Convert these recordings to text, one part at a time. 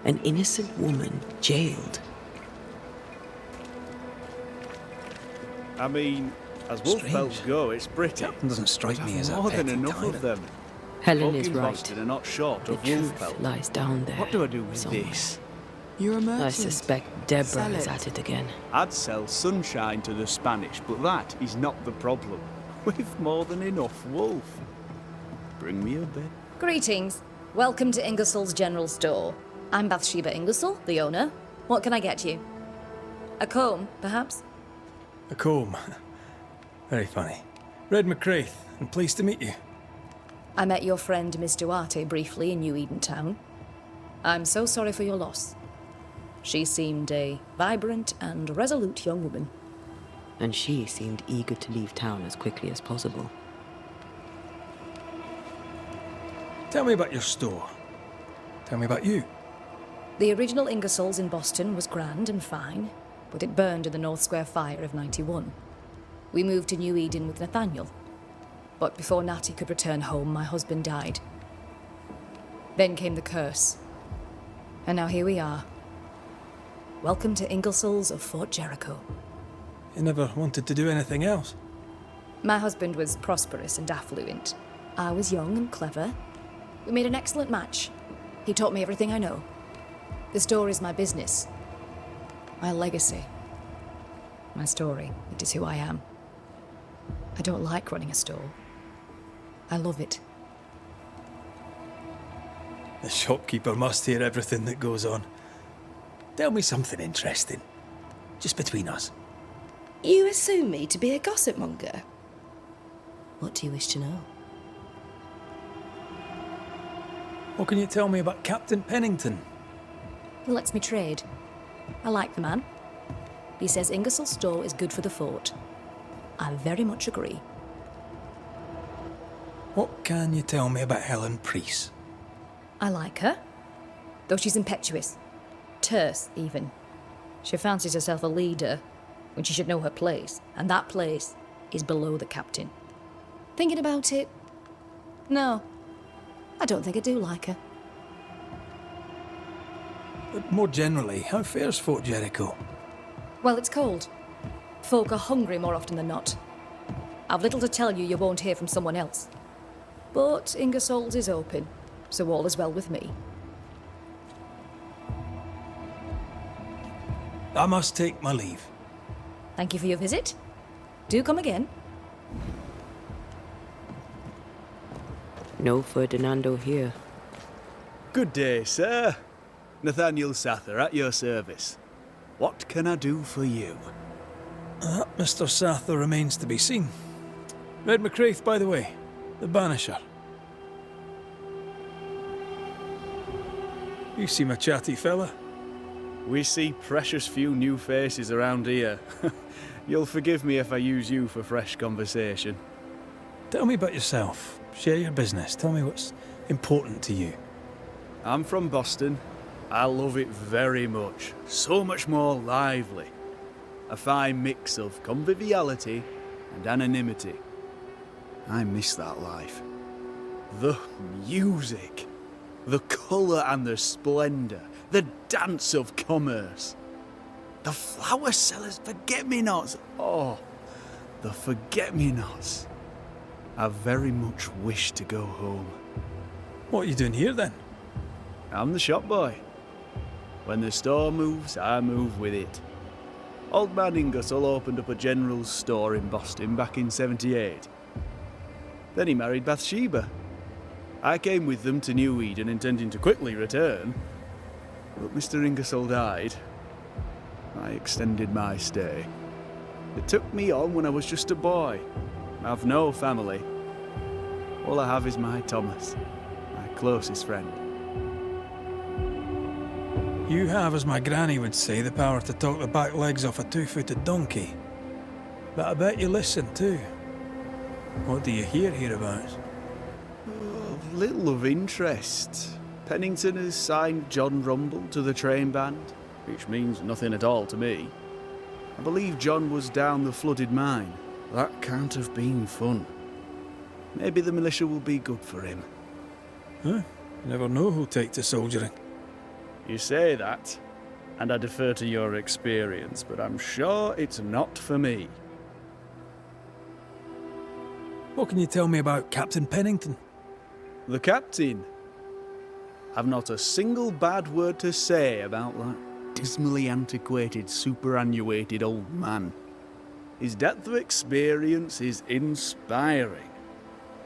An innocent woman jailed. I mean, as wolf pelts go, it's pretty. Captain doesn't strike me as a more than petty enough tyrant. of them. Helen Folk is in right. Boston are not short The of wolf truth pelts. lies down there. What do I do with somewhere. this? You're a merchant. I suspect Deborah Sell is it. at it again. I'd sell sunshine to the Spanish, but that is not the problem. We've more than enough wolf. Bring me a bit. Greetings. Welcome to Ingersoll's General Store. I'm Bathsheba Ingersoll, the owner. What can I get you? A comb, perhaps? A comb. Very funny. Red McCraith, and pleased to meet you. I met your friend Miss Duarte briefly in New Eden Town. I'm so sorry for your loss. She seemed a vibrant and resolute young woman. And she seemed eager to leave town as quickly as possible. Tell me about your store. Tell me about you. The original Ingersoll's in Boston was grand and fine, but it burned in the North Square fire of '91. We moved to New Eden with Nathaniel. But before Natty could return home, my husband died. Then came the curse. And now here we are. Welcome to Ingersoll's of Fort Jericho. You never wanted to do anything else. My husband was prosperous and affluent. I was young and clever. We made an excellent match. He taught me everything I know. The store is my business. My legacy. My story. It is who I am. I don't like running a store. I love it. The shopkeeper must hear everything that goes on. Tell me something interesting. Just between us. You assume me to be a gossip monger? What do you wish to know? What can you tell me about Captain Pennington? He lets me trade. I like the man. He says Ingersoll's store is good for the fort. I very much agree. What can you tell me about Helen Priest? I like her, though she's impetuous. Terse, even. She fancies herself a leader when she should know her place, and that place is below the captain. Thinking about it, no, I don't think I do like her. But more generally, how fares Fort Jericho? Well, it's cold. Folk are hungry more often than not. I've little to tell you won't hear from someone else. But Ingersoll's is open, so all is well with me. I must take my leave. Thank you for your visit. Do come again. No Ferdinando here. Good day, sir. Nathaniel Sather at your service. What can I do for you? Mr. Sather remains to be seen. Red McCraith, by the way. The Banisher. You seem a chatty fella. We see precious few new faces around here. You'll forgive me if I use you for fresh conversation. Tell me about yourself. Share your business. Tell me what's important to you. I'm from Boston. I love it very much. So much more lively. A fine mix of conviviality and anonymity. I miss that life. The music. The colour and the splendour. The dance of commerce. The flower sellers' forget-me-nots. Oh, the forget-me-nots. I very much wish to go home. What are you doing here then? I'm the shop boy. When the store moves, I move with it. Old man Ingersoll opened up a general's store in Boston back in '78. Then he married Bathsheba. I came with them to New Eden intending to quickly return, but Mr. Ingersoll died. I extended my stay. They took me on when I was just a boy. I've no family. All I have is my Thomas, my closest friend. You have, as my granny would say, the power to talk the back legs off a two-footed donkey. But I bet you listen too. What do you hear hereabouts? Little of interest. Pennington has signed John Rumble to the train band, which means nothing at all to me. I believe John was down the flooded mine. That can't have been fun. Maybe the militia will be good for him. Huh? You never know who'll take to soldiering. You say that, and I defer to your experience, but I'm sure it's not for me. What can you tell me about Captain Pennington? The captain? I've not a single bad word to say about that dismally antiquated, superannuated old man. His depth of experience is inspiring,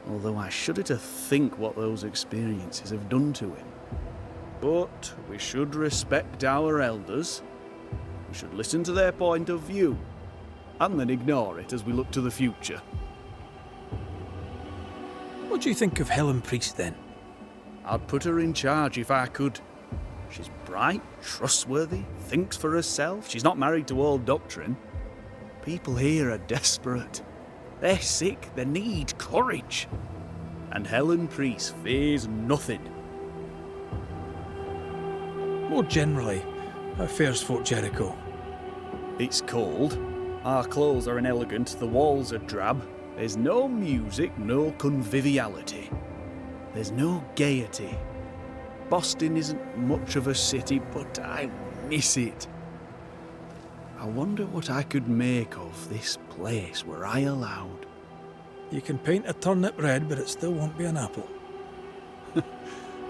although I shudder to think what those experiences have done to him. But we should respect our elders. We should listen to their point of view, and then ignore it as we look to the future. What do you think of Helen Priest, then? I'd put her in charge if I could. She's bright, trustworthy, thinks for herself. She's not married to old doctrine. People here are desperate. They're sick, they need courage. And Helen Priest fears nothing. More generally, how fares Fort Jericho? It's cold. Our clothes are inelegant, the walls are drab. There's no music, no conviviality. There's no gaiety. Boston isn't much of a city, but I miss it. I wonder what I could make of this place were I allowed. You can paint a turnip red, but it still won't be an apple.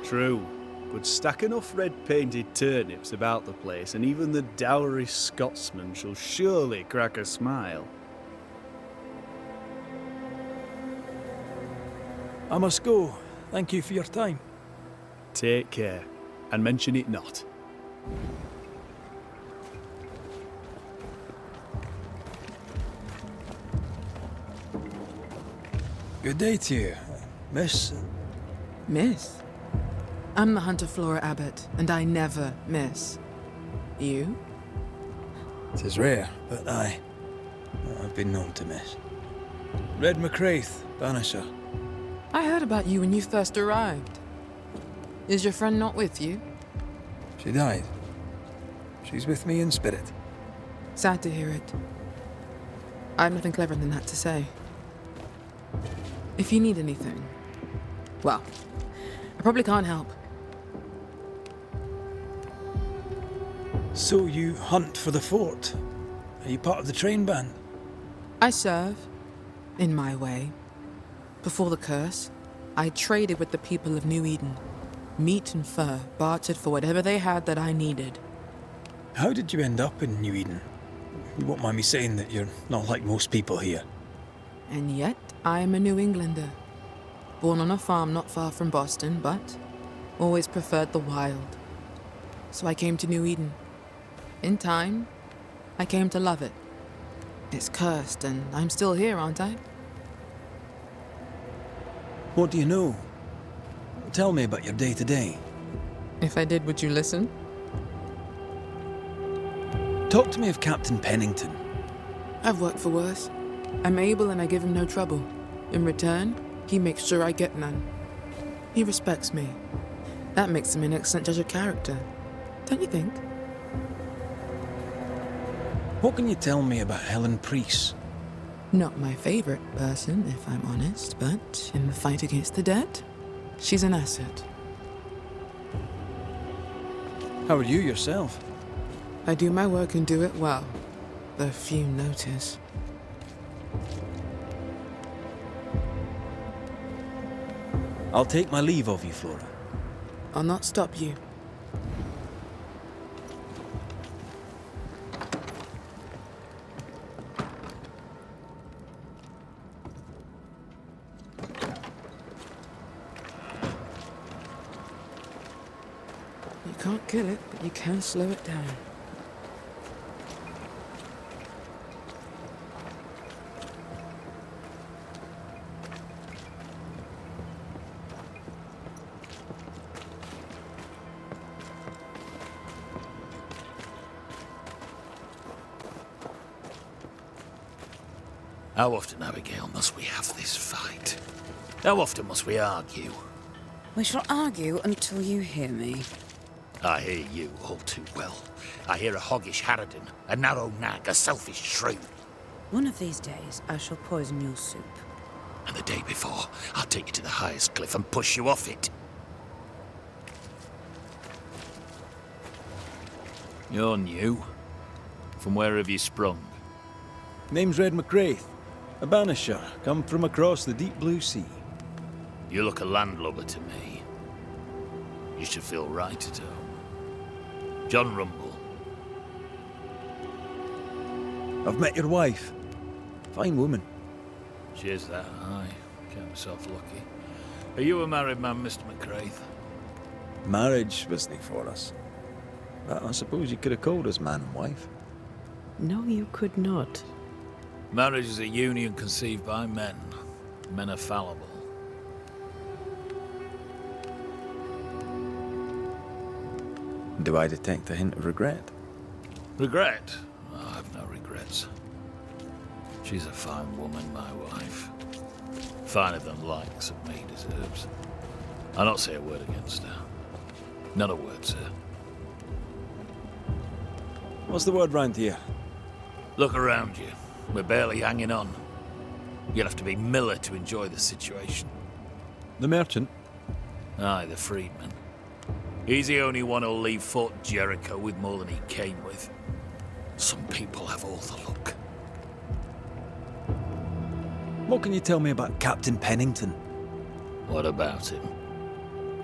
True, but stack enough red-painted turnips about the place, and even the dourest Scotsman shall surely crack a smile. I must go. Thank you for your time. Take care, and mention it not. Good day to you, Miss. Miss? I'm the Hunter Flora Abbott, and I never miss. You? It is rare, but I've been known to miss. Red McCraith, Banisher. I heard about you when you first arrived. Is your friend not with you? She died. She's with me in spirit. Sad to hear it. I have nothing clever than that to say. If you need anything, well, I probably can't help. So you hunt for the fort? Are you part of the train band? I serve, in my way. Before the curse, I traded with the people of New Eden. Meat and fur, bartered for whatever they had that I needed. How did you end up in New Eden? You won't mind me saying that you're not like most people here. And yet, I am a New Englander. Born on a farm not far from Boston, but always preferred the wild. So I came to New Eden. In time, I came to love it. It's cursed, and I'm still here, aren't I? What do you know? Tell me about your day-to-day. If I did, would you listen? Talk to me of Captain Pennington. I've worked for worse. I'm able and I give him no trouble. In return, he makes sure I get none. He respects me. That makes him an excellent judge of character. Don't you think? What can you tell me about Helen Priest? Not my favorite person, if I'm honest, but in the fight against the dead, she's an asset. How are you yourself? I do my work and do it well, though few notice. I'll take my leave of you, Flora. I'll not stop you. You can't kill it, but you can slow it down. How often, Abigail, must we have this fight? How often must we argue? We shall argue until you hear me. I hear you all too well. I hear a hoggish harridan, a narrow nag, a selfish shrew. One of these days, I shall poison your soup. And the day before, I'll take you to the highest cliff and push you off it. You're new. From where have you sprung? Name's Red McWraith, a Banisher, come from across the deep blue sea. You look a landlubber to me. You should feel right at home. John Rumble. I've met your wife. Fine woman. She is that, aye. Count myself lucky. Are you a married man, Mr. McWraith? Marriage wasn't for us. But I suppose you could have called us man and wife. No, you could not. Marriage is a union conceived by men. Men are fallible. Do I detect a hint of regret? Regret? Oh, I've no regrets. She's a fine woman, my wife. Finer than likes of me deserves. I'll not say a word against her. Not a word, sir. What's the word round here? Look around you. We're barely hanging on. You'll have to be Miller to enjoy the situation. The merchant? Aye, the freedman. He's the only one who'll leave Fort Jericho with more than he came with. Some people have all the luck. What can you tell me about Captain Pennington? What about him?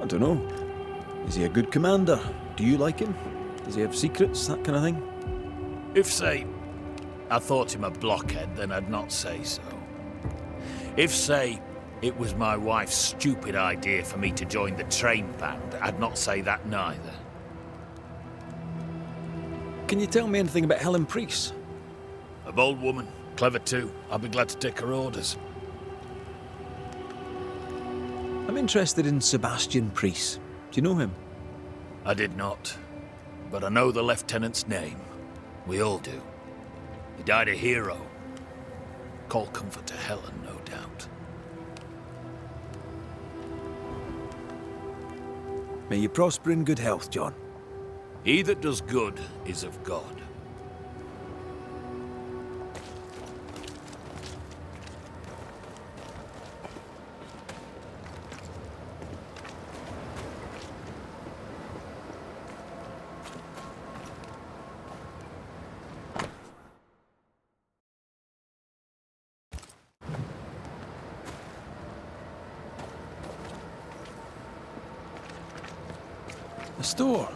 I don't know. Is he a good commander? Do you like him? Does he have secrets, that kind of thing? If, say, I thought him a blockhead, then I'd not say so. If, say, it was my wife's stupid idea for me to join the train band, I'd not say that neither. Can you tell me anything about Helen Priest? A bold woman, clever too. I'll be glad to take her orders. I'm interested in Sebastian Priest. Do you know him? I did not, but I know the lieutenant's name. We all do. He died a hero. Call comfort to Helen, no doubt. May you prosper in good health, John. He that does good is of God. A store?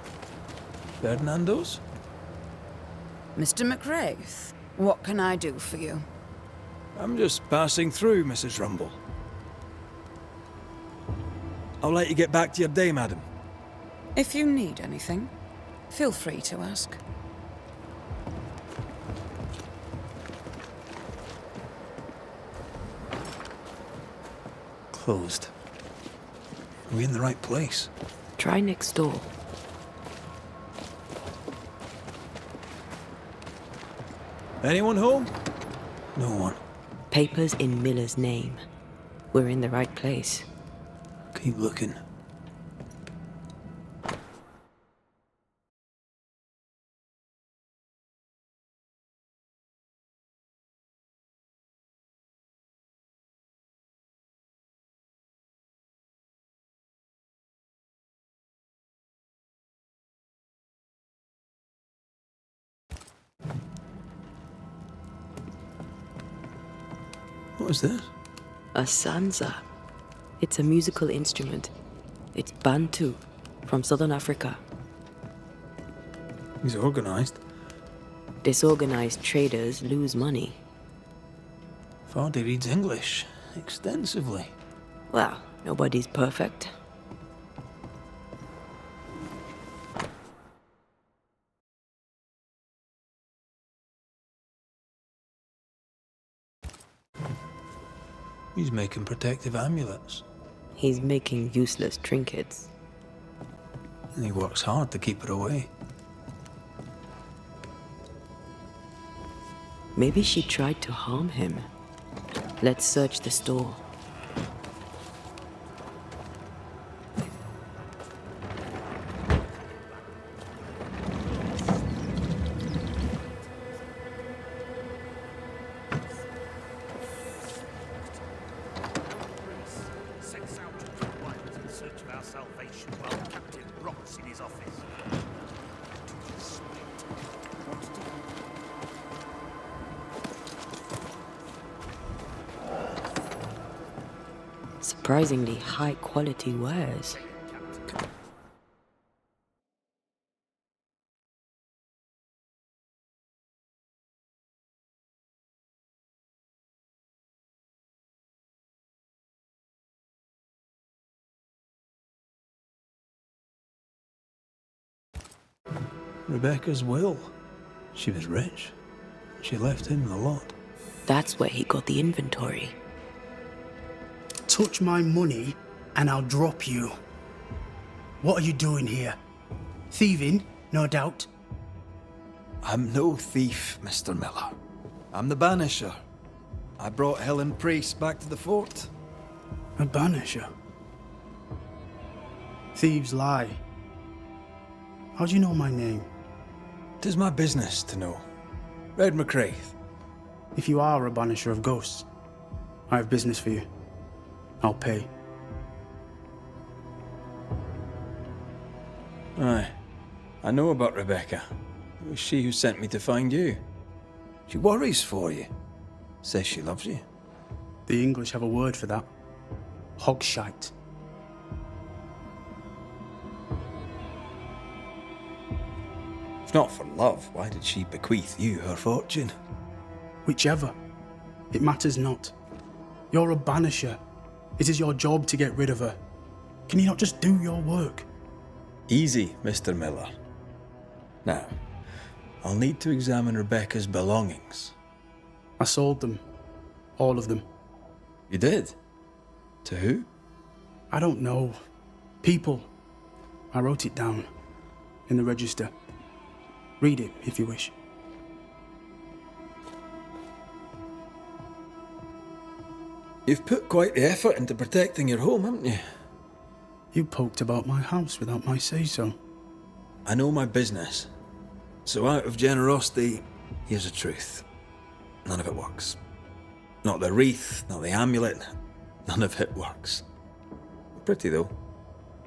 Ferdinando's? Mr. McWraith, what can I do for you? I'm just passing through, Mrs. Rumble. I'll let you get back to your day, madam. If you need anything, feel free to ask. Closed. Are we in the right place? Try next door. Anyone home? No one. Papers in Miller's name. We're in the right place. Keep looking. What is this? A sansa. It's a musical instrument. It's Bantu, from southern Africa. He's organized. Disorganized traders lose money. Vardy reads English extensively. Well, nobody's perfect. He's making protective amulets. He's making useless trinkets. And he works hard to keep her away. Maybe she tried to harm him. Let's search the store. Sets out to the wild in search of our salvation while Captain rots in his office. To respect Surprisingly high quality wares. Rebecca's will. She was rich. She left him the lot. That's where he got the inventory. Touch my money and I'll drop you. What are you doing here? Thieving, no doubt. I'm no thief, Mr. Miller. I'm the Banisher. I brought Helen Priest back to the fort. A banisher? Thieves lie. How do you know my name? 'Tis my business to know. Red McCraith. If you are a banisher of ghosts, I have business for you. I'll pay. Aye. I know about Rebecca. It was she who sent me to find you. She worries for you. Says she loves you. The English have a word for that. Hogshite. If not for love, why did she bequeath you her fortune? Whichever. It matters not. You're a banisher. It is your job to get rid of her. Can you not just do your work? Easy, Mr. Miller. Now, I'll need to examine Rebecca's belongings. I sold them. All of them. You did? To who? I don't know. People. I wrote it down. In the register. Read it, if you wish. You've put quite the effort into protecting your home, haven't you? You poked about my house without my say-so. I know my business. So out of generosity, here's the truth. None of it works. Not the wreath, not the amulet, none of it works. Pretty though.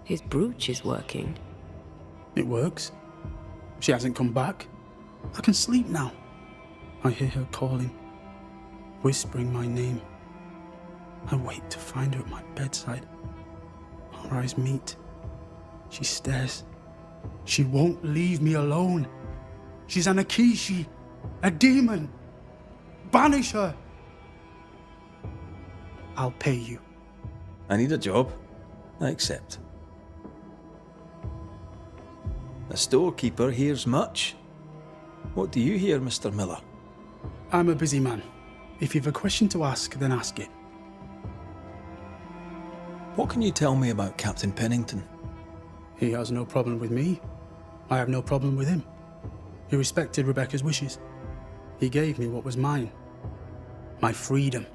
His brooch is working. It works. She hasn't come back. I can sleep now. I hear her calling, whispering my name. I wait to find her at my bedside. Our eyes meet. She stares. She won't leave me alone. She's an Akishi, a demon. Banish her. I'll pay you. I need a job. I accept. The storekeeper hears much. What do you hear, Mr. Miller? I'm a busy man. If you've a question to ask, then ask it. What can you tell me about Captain Pennington? He has no problem with me. I have no problem with him. He respected Rebecca's wishes. He gave me what was mine. My freedom.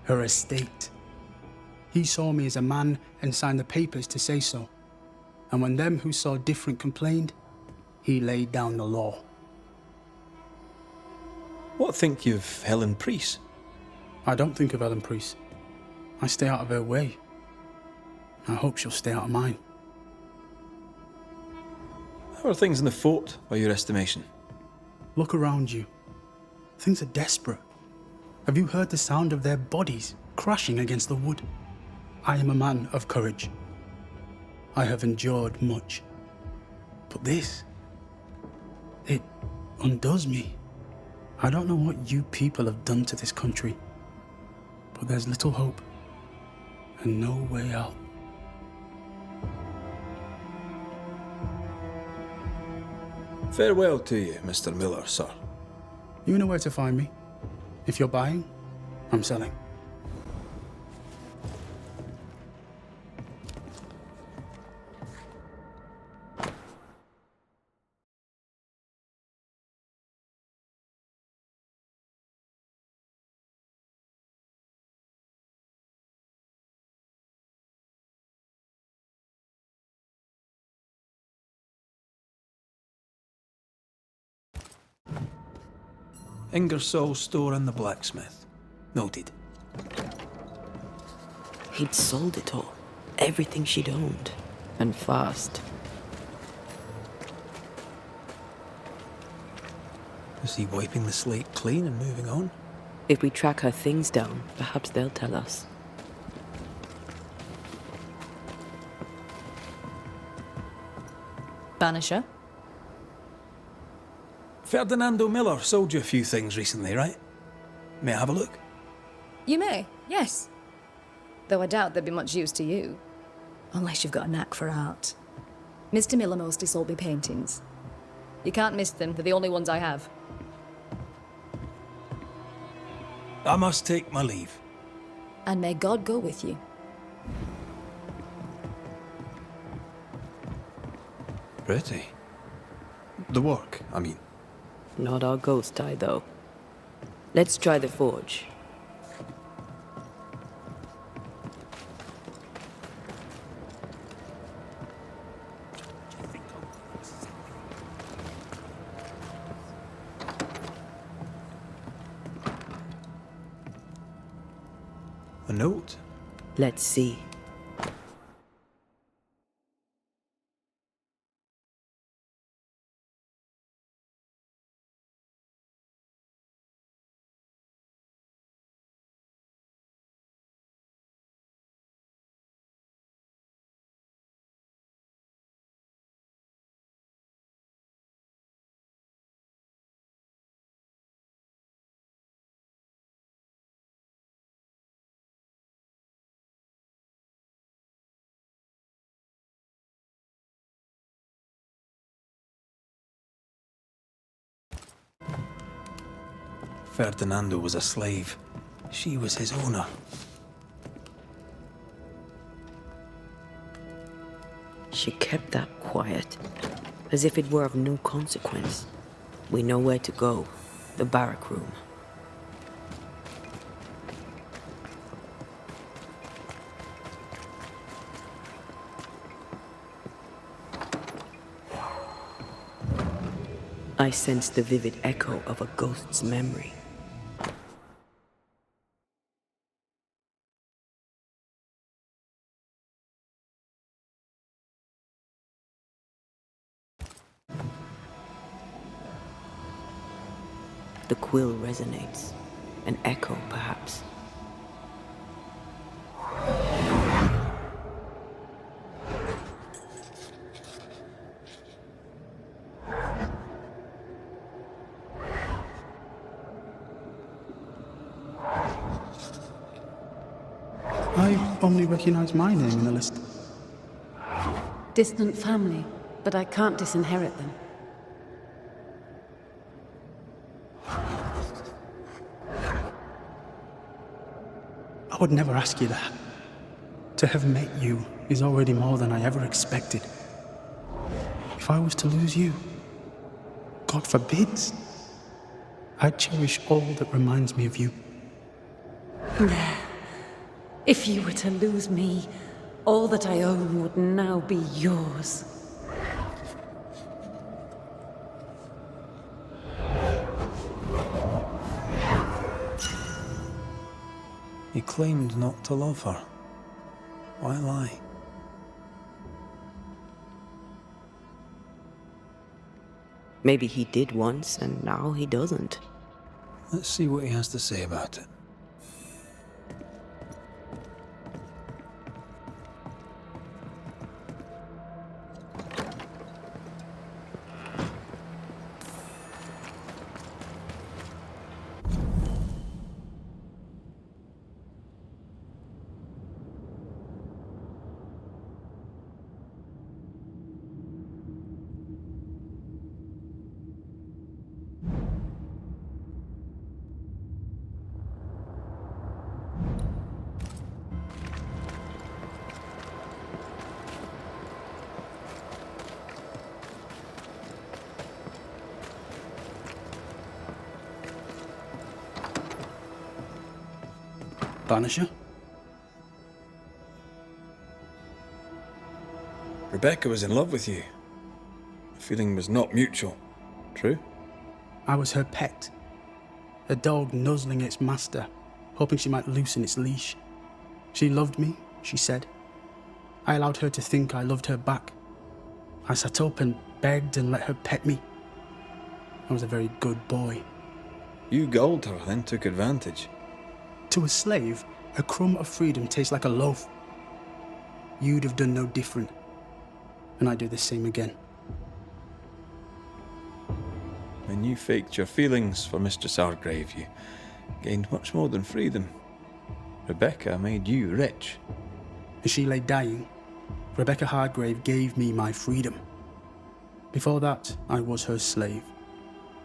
Her estate. He saw me as a man and signed the papers to say so. And when them who saw different complained, he laid down the law. What think you of Helen Priest? I don't think of Helen Priest. I stay out of her way. I hope she'll stay out of mine. How are things in the fort, by your estimation? Look around you. Things are desperate. Have you heard the sound of their bodies crashing against the wood? I am a man of courage. I have endured much. But this, it undoes me. I don't know what you people have done to this country, but there's little hope and no way out. Farewell to you, Mr. Miller, sir. You know where to find me. If you're buying, I'm selling. Ingersoll's store and the blacksmith. Noted. He'd sold it all. Everything she'd owned. And fast. Is he wiping the slate clean and moving on? If we track her things down, perhaps they'll tell us. Banisher? Ferdinando Miller sold you a few things recently, right? May I have a look? You may, yes. Though I doubt they'd be much use to you. Unless you've got a knack for art. Mr. Miller mostly sold me paintings. You can't miss them, they're the only ones I have. I must take my leave. And may God go with you. Pretty. The work, I mean. Not our ghost eye, though. Let's try the forge. A note? Let's see. Ferdinando was a slave. She was his owner. She kept that quiet, as if it were of no consequence. We know where to go. The barrack room. I sense the vivid echo of a ghost's memory. The quill resonates. An echo, perhaps. I only recognize my name in the list. Distant family, but I can't disinherit them. I would never ask you that. To have met you is already more than I ever expected. If I was to lose you, God forbids, I'd cherish all that reminds me of you. If you were to lose me, all that I own would now be yours. He claimed not to love her. Why lie? Maybe he did once, and now he doesn't. Let's see what he has to say about it. Banisher? Rebecca was in love with you. The feeling was not mutual. True? I was her pet. A dog nuzzling its master, hoping she might loosen its leash. She loved me, she said. I allowed her to think I loved her back. I sat up and begged and let her pet me. I was a very good boy. You gulled her, then took advantage. To a slave, a crumb of freedom tastes like a loaf. You'd have done no different, and I'd do the same again. When you faked your feelings for Mistress Hargrave, you gained much more than freedom. Rebecca made you rich. As she lay dying, Rebecca Hargrave gave me my freedom. Before that, I was her slave.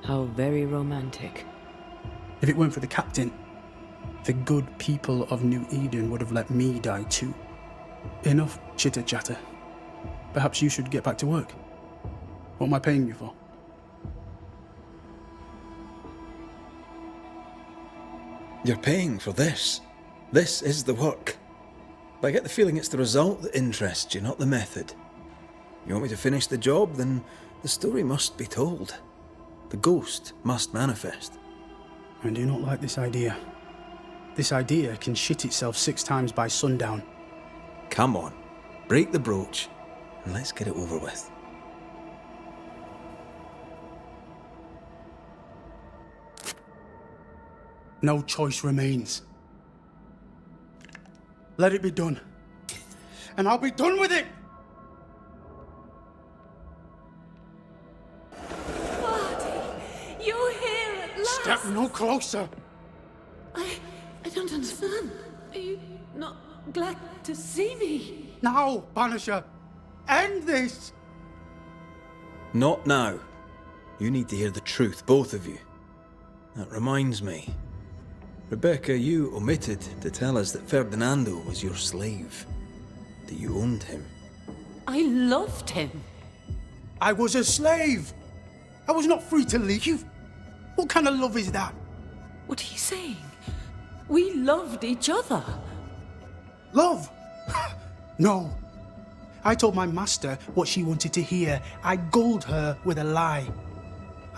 How very romantic. If it weren't for the captain, the good people of New Eden would have let me die too. Enough chitter-chatter. Perhaps you should get back to work. What am I paying you for? You're paying for this. This is the work. But I get the feeling it's the result that interests you, not the method. You want me to finish the job, then the story must be told. The ghost must manifest. I do not like this idea. This idea can shit itself 6 times by sundown. Come on, break the brooch, and let's get it over with. No choice remains. Let it be done. And I'll be done with it! You're here at last! Step no closer! I don't understand. Are you not glad to see me? Now, Banisher! End this! Not now. You need to hear the truth, both of you. That reminds me. Rebecca, you omitted to tell us that Ferdinando was your slave. That you owned him. I loved him. I was a slave! I was not free to leave. What kind of love is that? What are you saying? We loved each other. Love? No. I told my master what she wanted to hear. I gulled her with a lie.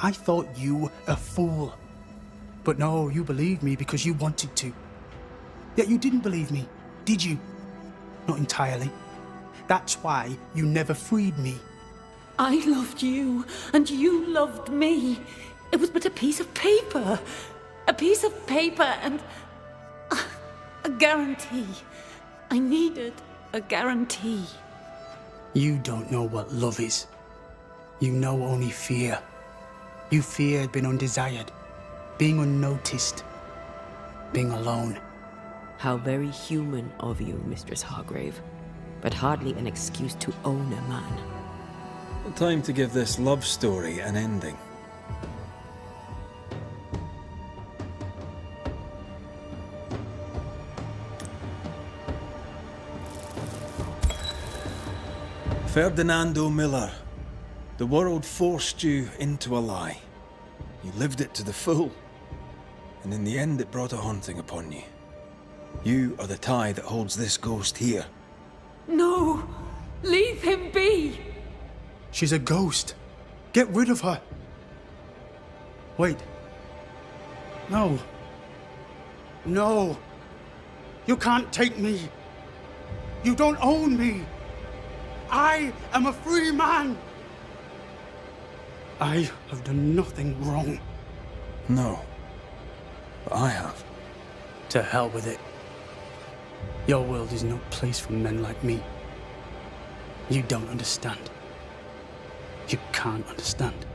I thought you a fool. But no, you believed me because you wanted to. Yet you didn't believe me, did you? Not entirely. That's why you never freed me. I loved you, and you loved me. It was but a piece of paper. A piece of paper and a guarantee. I needed a guarantee. You don't know what love is. You know only fear. You feared being undesired, being unnoticed, being alone. How very human of you, Mistress Hargrave, but hardly an excuse to own a man. Time to give this love story an ending. Ferdinando Miller, the world forced you into a lie. You lived it to the full, and in the end it brought a haunting upon you. You are the tie that holds this ghost here. No! Leave him be! She's a ghost. Get rid of her. Wait. No. No. You can't take me. You don't own me. I am a free man. I have done nothing wrong. No. But I have. To hell with it. Your world is no place for men like me. You don't understand. You can't understand.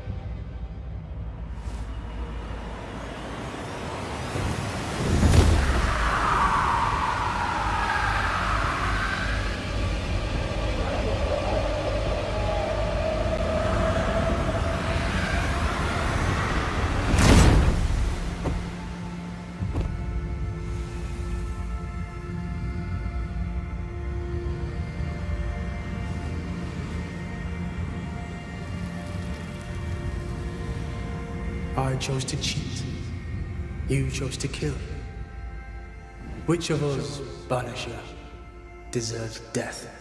I chose to cheat. You chose to kill. Which of us, Banisher, deserves death?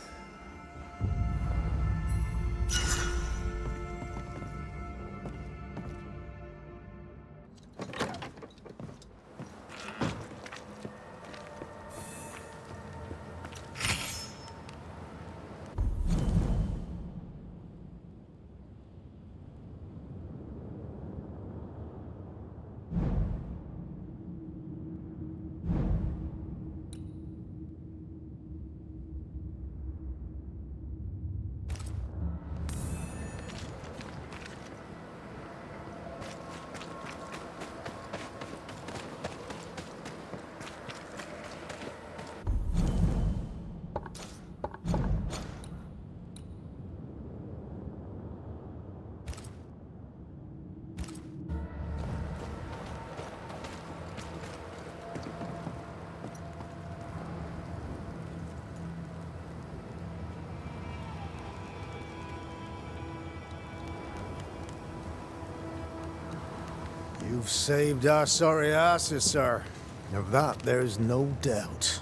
You've saved our sorry asses, sir. Of that, there's no doubt.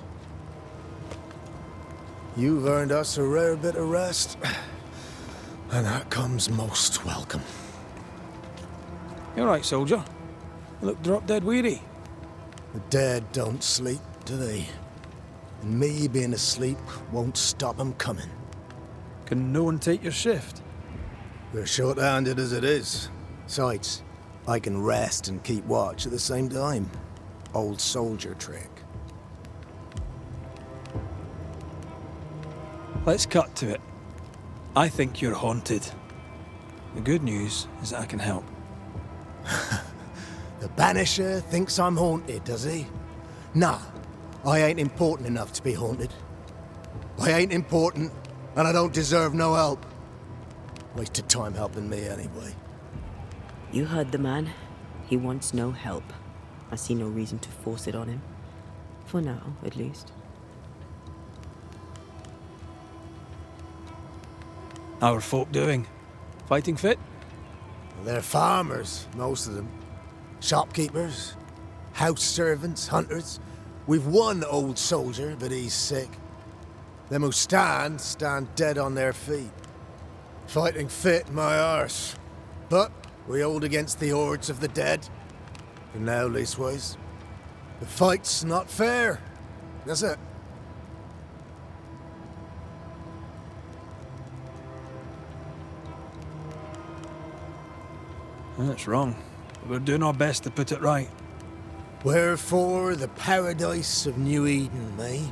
You've earned us a rare bit of rest, and that comes most welcome. You all right, soldier? You look drop-dead weary. The dead don't sleep, do they? And me being asleep won't stop 'em coming. Can no one take your shift? We're short-handed as it is. Besides, I can rest and keep watch at the same time. Old soldier trick. Let's cut to it. I think you're haunted. The good news is that I can help. The Banisher thinks I'm haunted, does he? Nah, I ain't important enough to be haunted. I ain't important, and I don't deserve no help. Wasted time helping me anyway. You heard the man. He wants no help. I see no reason to force it on him. For now, at least. How are folk doing? Fighting fit? They're farmers, most of them. Shopkeepers, house servants, hunters. We've one old soldier, but he's sick. Them who stand dead on their feet. Fighting fit, my arse. But we hold against the hordes of the dead. For now, leastways. The fight's not fair. That's it. That's wrong. We're doing our best to put it right. Wherefore the paradise of New Eden, eh?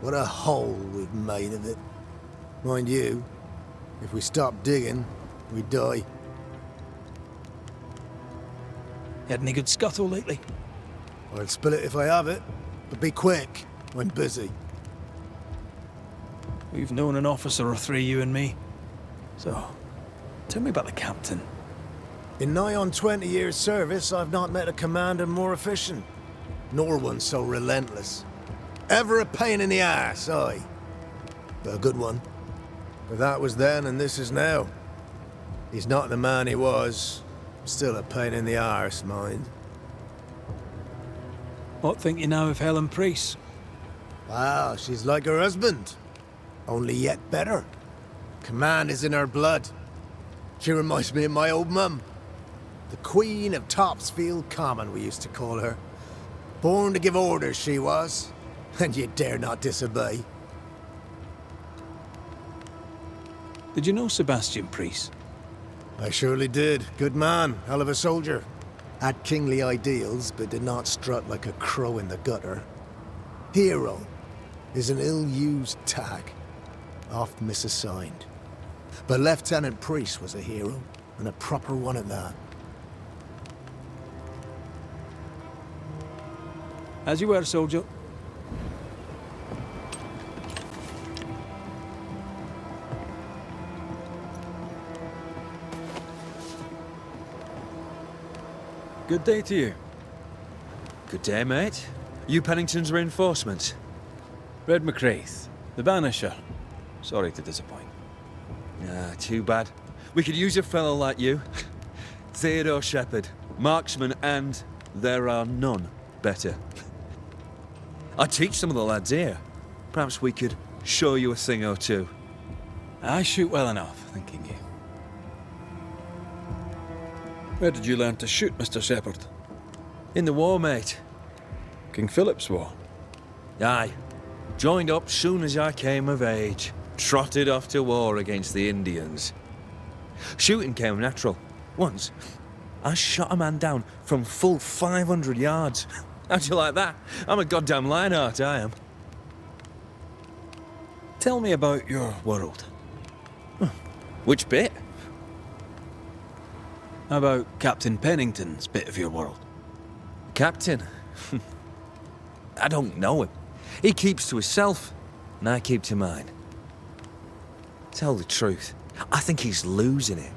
What a hole we've made of it. Mind you, if we stop digging, we die. Had any good scuttle lately? I'll spill it if I have it, but be quick. I'm busy. We've known an officer or three, you and me. So, tell me about the captain. In nigh on 20 years' service, I've not met a commander more efficient, nor one so relentless. Ever a pain in the ass, aye. But a good one. But that was then and this is now. He's not the man he was. Still a pain in the arse, mind. What think you now of Helen Priest? Wow, she's like her husband. Only yet better. Command is in her blood. She reminds me of my old mum. The Queen of Topsfield Common, we used to call her. Born to give orders, she was. And you dare not disobey. Did you know Sebastian Priest? I surely did. Good man, hell of a soldier. Had kingly ideals, but did not strut like a crow in the gutter. Hero is an ill-used tag, oft misassigned. But Lieutenant Priest was a hero, and a proper one at that. As you were, soldier. Good day to you. Good day, mate. You Pennington's reinforcements? Red McCraith, the Banisher. Sorry to disappoint. Ah, too bad. We could use a fellow like you. Theodore Shepherd, marksman, and there are none better. I teach some of the lads here. Perhaps we could show you a thing or two. I shoot well enough, thinking you. Where did you learn to shoot, Mr. Shepherd? In the war, mate. King Philip's War? Aye. Joined up soon as I came of age. Trotted off to war against the Indians. Shooting came natural. Once, I shot a man down from full 500 yards. How'd you like that? I'm a goddamn Lionheart, I am. Tell me about your world. Which bit? How about Captain Pennington's bit of your world? Captain? I don't know him. He keeps to himself, and I keep to mine. Tell the truth, I think he's losing it.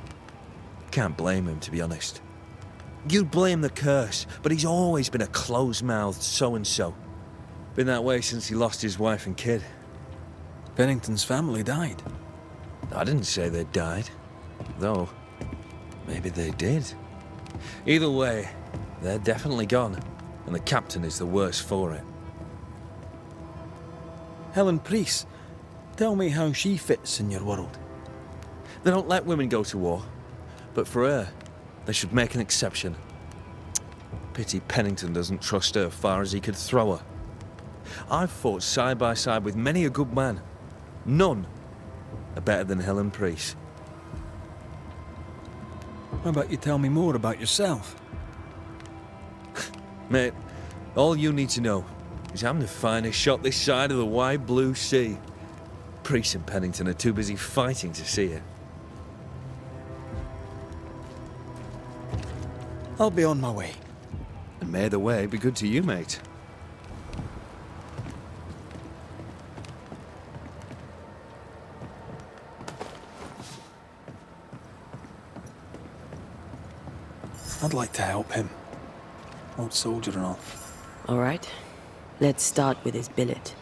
Can't blame him, to be honest. You'd blame the curse, but he's always been a close-mouthed so-and-so. Been that way since he lost his wife and kid. Pennington's family died. I didn't say they died, though maybe they did. Either way, they're definitely gone, and the captain is the worse for it. Helen Priest, tell me how she fits in your world. They don't let women go to war, but for her, they should make an exception. Pity Pennington doesn't trust her far as he could throw her. I've fought side by side with many a good man. None are better than Helen Priest. How about you tell me more about yourself? Mate, all you need to know is I'm the finest shot this side of the wide blue sea. Priest and Pennington are too busy fighting to see it. I'll be on my way. And may the way be good to you, mate. I'd like to help him. Old soldier and all. All right. Let's start with his billet.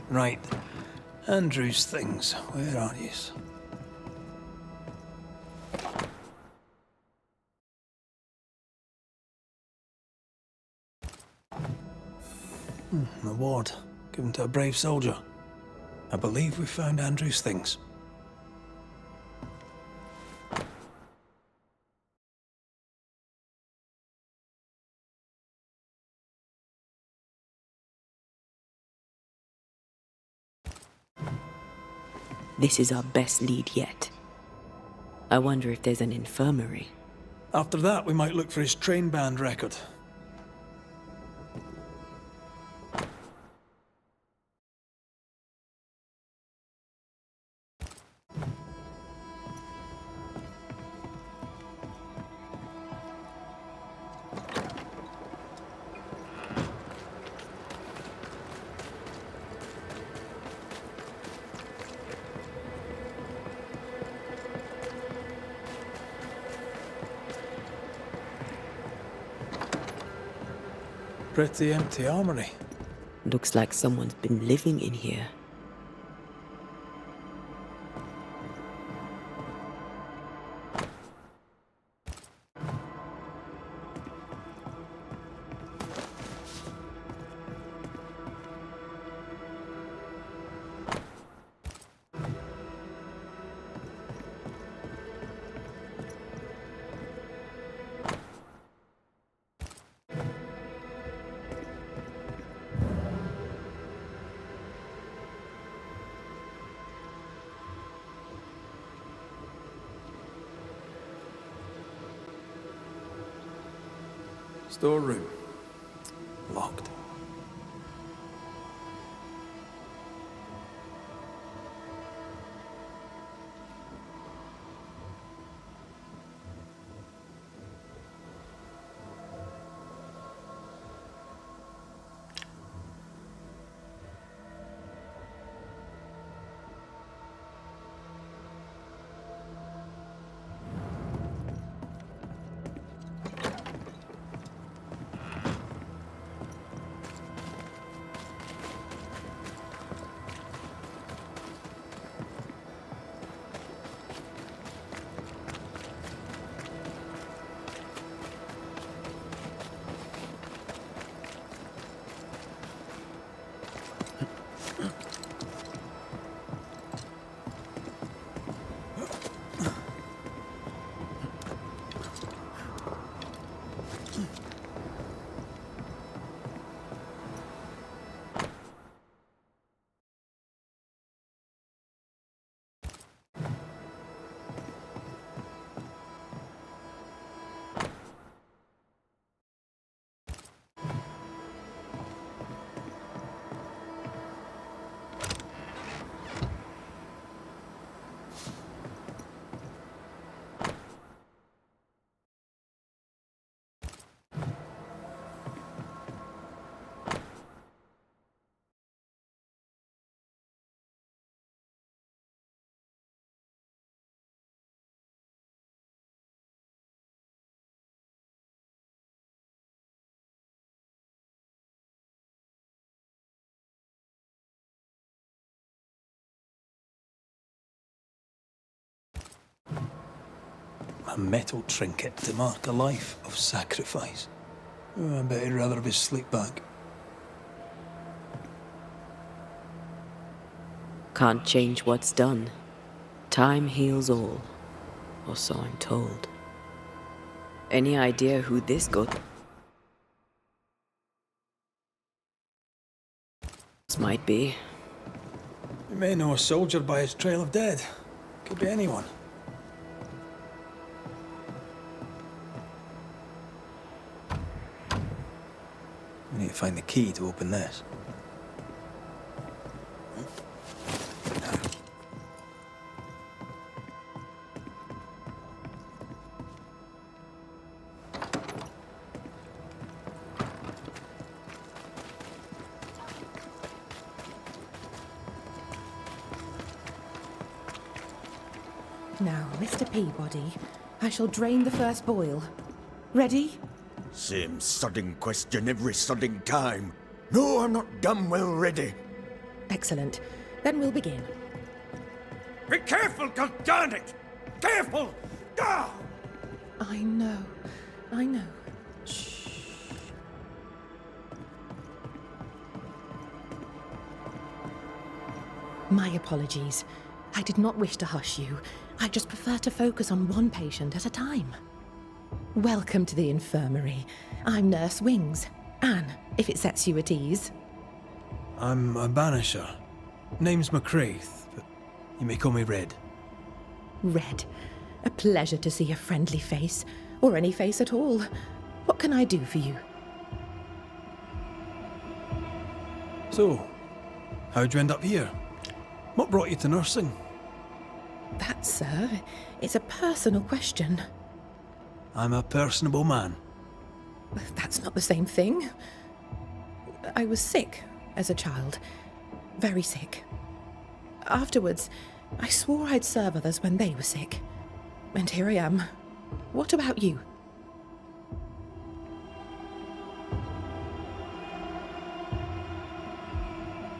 Right. Andrew's things. Where are yous? An award given to a brave soldier. I believe we found Andrew's things. This is our best lead yet. I wonder if there's an infirmary. After that, we might look for his train band record. Pretty empty armory. Looks like someone's been living in here. Storeroom. Locked. A metal trinket to mark a life of sacrifice. Oh, I bet he'd rather have his sleep back. Can't change what's done. Time heals all, or so I'm told. Any idea who this might be? You may know a soldier by his trail of dead. Could be anyone. We need to find the key to open this. Now, Mr. Peabody, I shall drain the first boil. Ready? Same sodding question every sodding time. No, I'm not damn well ready. Excellent. Then we'll begin. Be careful, goddarn it! Careful! Ah! I know. Shh. My apologies. I did not wish to hush you. I just prefer to focus on one patient at a time. Welcome to the infirmary. I'm Nurse Wings. Anne, if it sets you at ease. I'm a Banisher. Name's McCraith, but you may call me Red. Red. A pleasure to see a friendly face, or any face at all. What can I do for you? So, how'd you end up here? What brought you to nursing? That, sir, is a personal question. I'm a personable man. That's not the same thing. I was sick as a child. Very sick. Afterwards, I swore I'd serve others when they were sick. And here I am. What about you?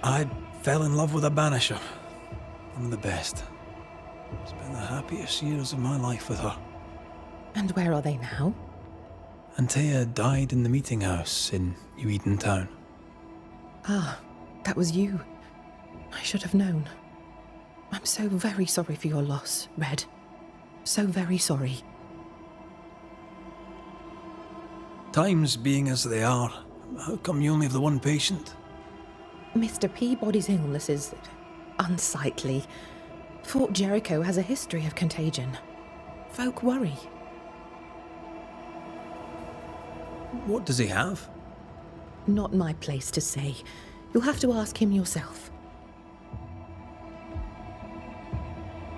I fell in love with a Banisher. One of the best. Spent the happiest years of my life with her. And where are they now? Antea died in the meeting house in New Eden Town. Ah, that was you. I should have known. I'm so very sorry for your loss, Red. So very sorry. Times being as they are, how come you only have the one patient? Mr. Peabody's illness is unsightly. Fort Jericho has a history of contagion. Folk worry. What does he have? Not my place to say. You'll have to ask him yourself.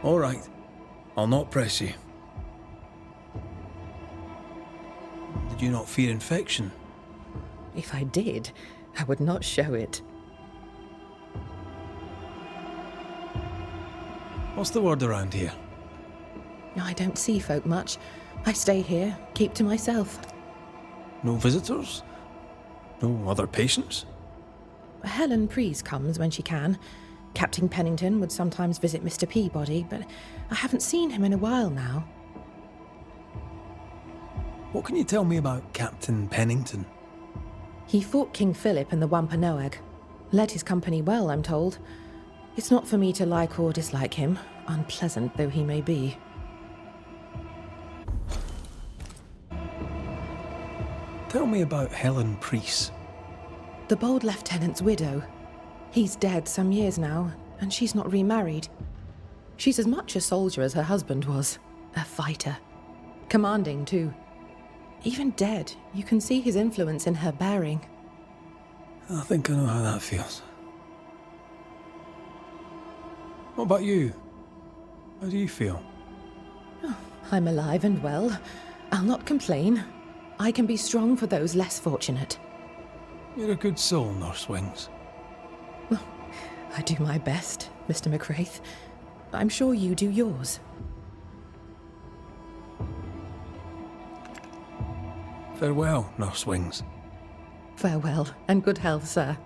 All right. I'll not press you. Did you not fear infection? If I did, I would not show it. What's the word around here? I don't see folk much. I stay here, keep to myself. No visitors? No other patients? Helen Preece comes when she can. Captain Pennington would sometimes visit Mr. Peabody, but I haven't seen him in a while now. What can you tell me about Captain Pennington? He fought King Philip in the Wampanoag. Led his company well, I'm told. It's not for me to like or dislike him, unpleasant though he may be. Tell me about Helen Preece. The bold lieutenant's widow. He's dead some years now, and she's not remarried. She's as much a soldier as her husband was. A fighter. Commanding, too. Even dead, you can see his influence in her bearing. I think I know how that feels. What about you? How do you feel? Oh, I'm alive and well. I'll not complain. I can be strong for those less fortunate. You're a good soul, Nurse Wings. Well, I do my best, Mr. McCraith. I'm sure you do yours. Farewell, Nurse Wings. Farewell, and good health, sir.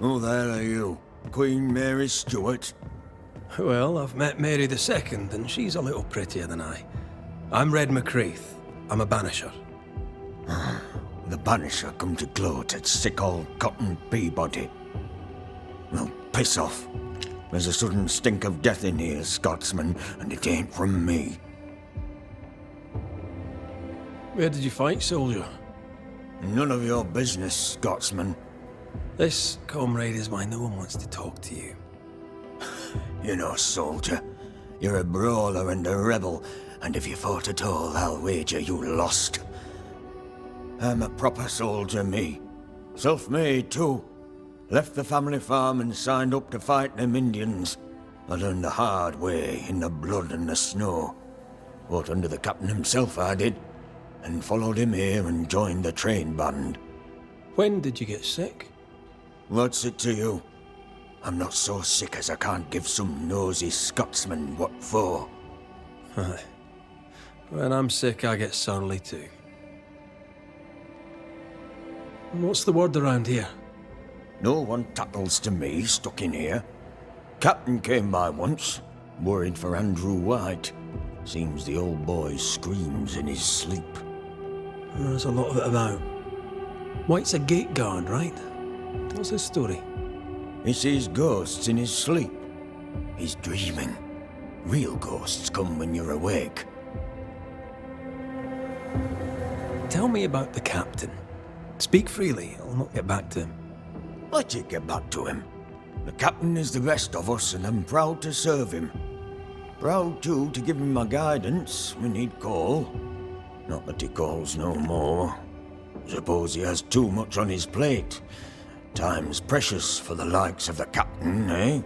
Oh, there are you, Queen Mary Stuart. Well, I've met Mary II, and she's a little prettier than I. I'm Red McCreath. I'm a Banisher. The Banisher come to gloat at sick old Cotton Peabody. Well, piss off. There's a sudden stink of death in here, Scotsman, and it ain't from me. Where did you fight, soldier? None of your business, Scotsman. This, comrade, is why no one wants to talk to you. You know, soldier, you're a brawler and a rebel, and if you fought at all, I'll wager you lost. I'm a proper soldier, me. Self-made, too. Left the family farm and signed up to fight them Indians. I learned the hard way, in the blood and the snow. Fought under the captain himself, I did, and followed him here and joined the train band. When did you get sick? What's it to you? I'm not so sick as I can't give some nosy Scotsman what for. Aye. When I'm sick, I get surly too. What's the word around here? No one tattles to me stuck in here. Captain came by once, worried for Andrew White. Seems the old boy screams in his sleep. There's a lot of it about. White's a gate guard, right? What's his story? He sees ghosts in his sleep. He's dreaming. Real ghosts come when you're awake. Tell me about the captain. Speak freely, I'll not get back to him. Let you get back to him. The captain is the rest of us, and I'm proud to serve him. Proud, too, to give him my guidance when he'd call. Not that he calls no more. Suppose he has too much on his plate. Time's precious for the likes of the captain, eh?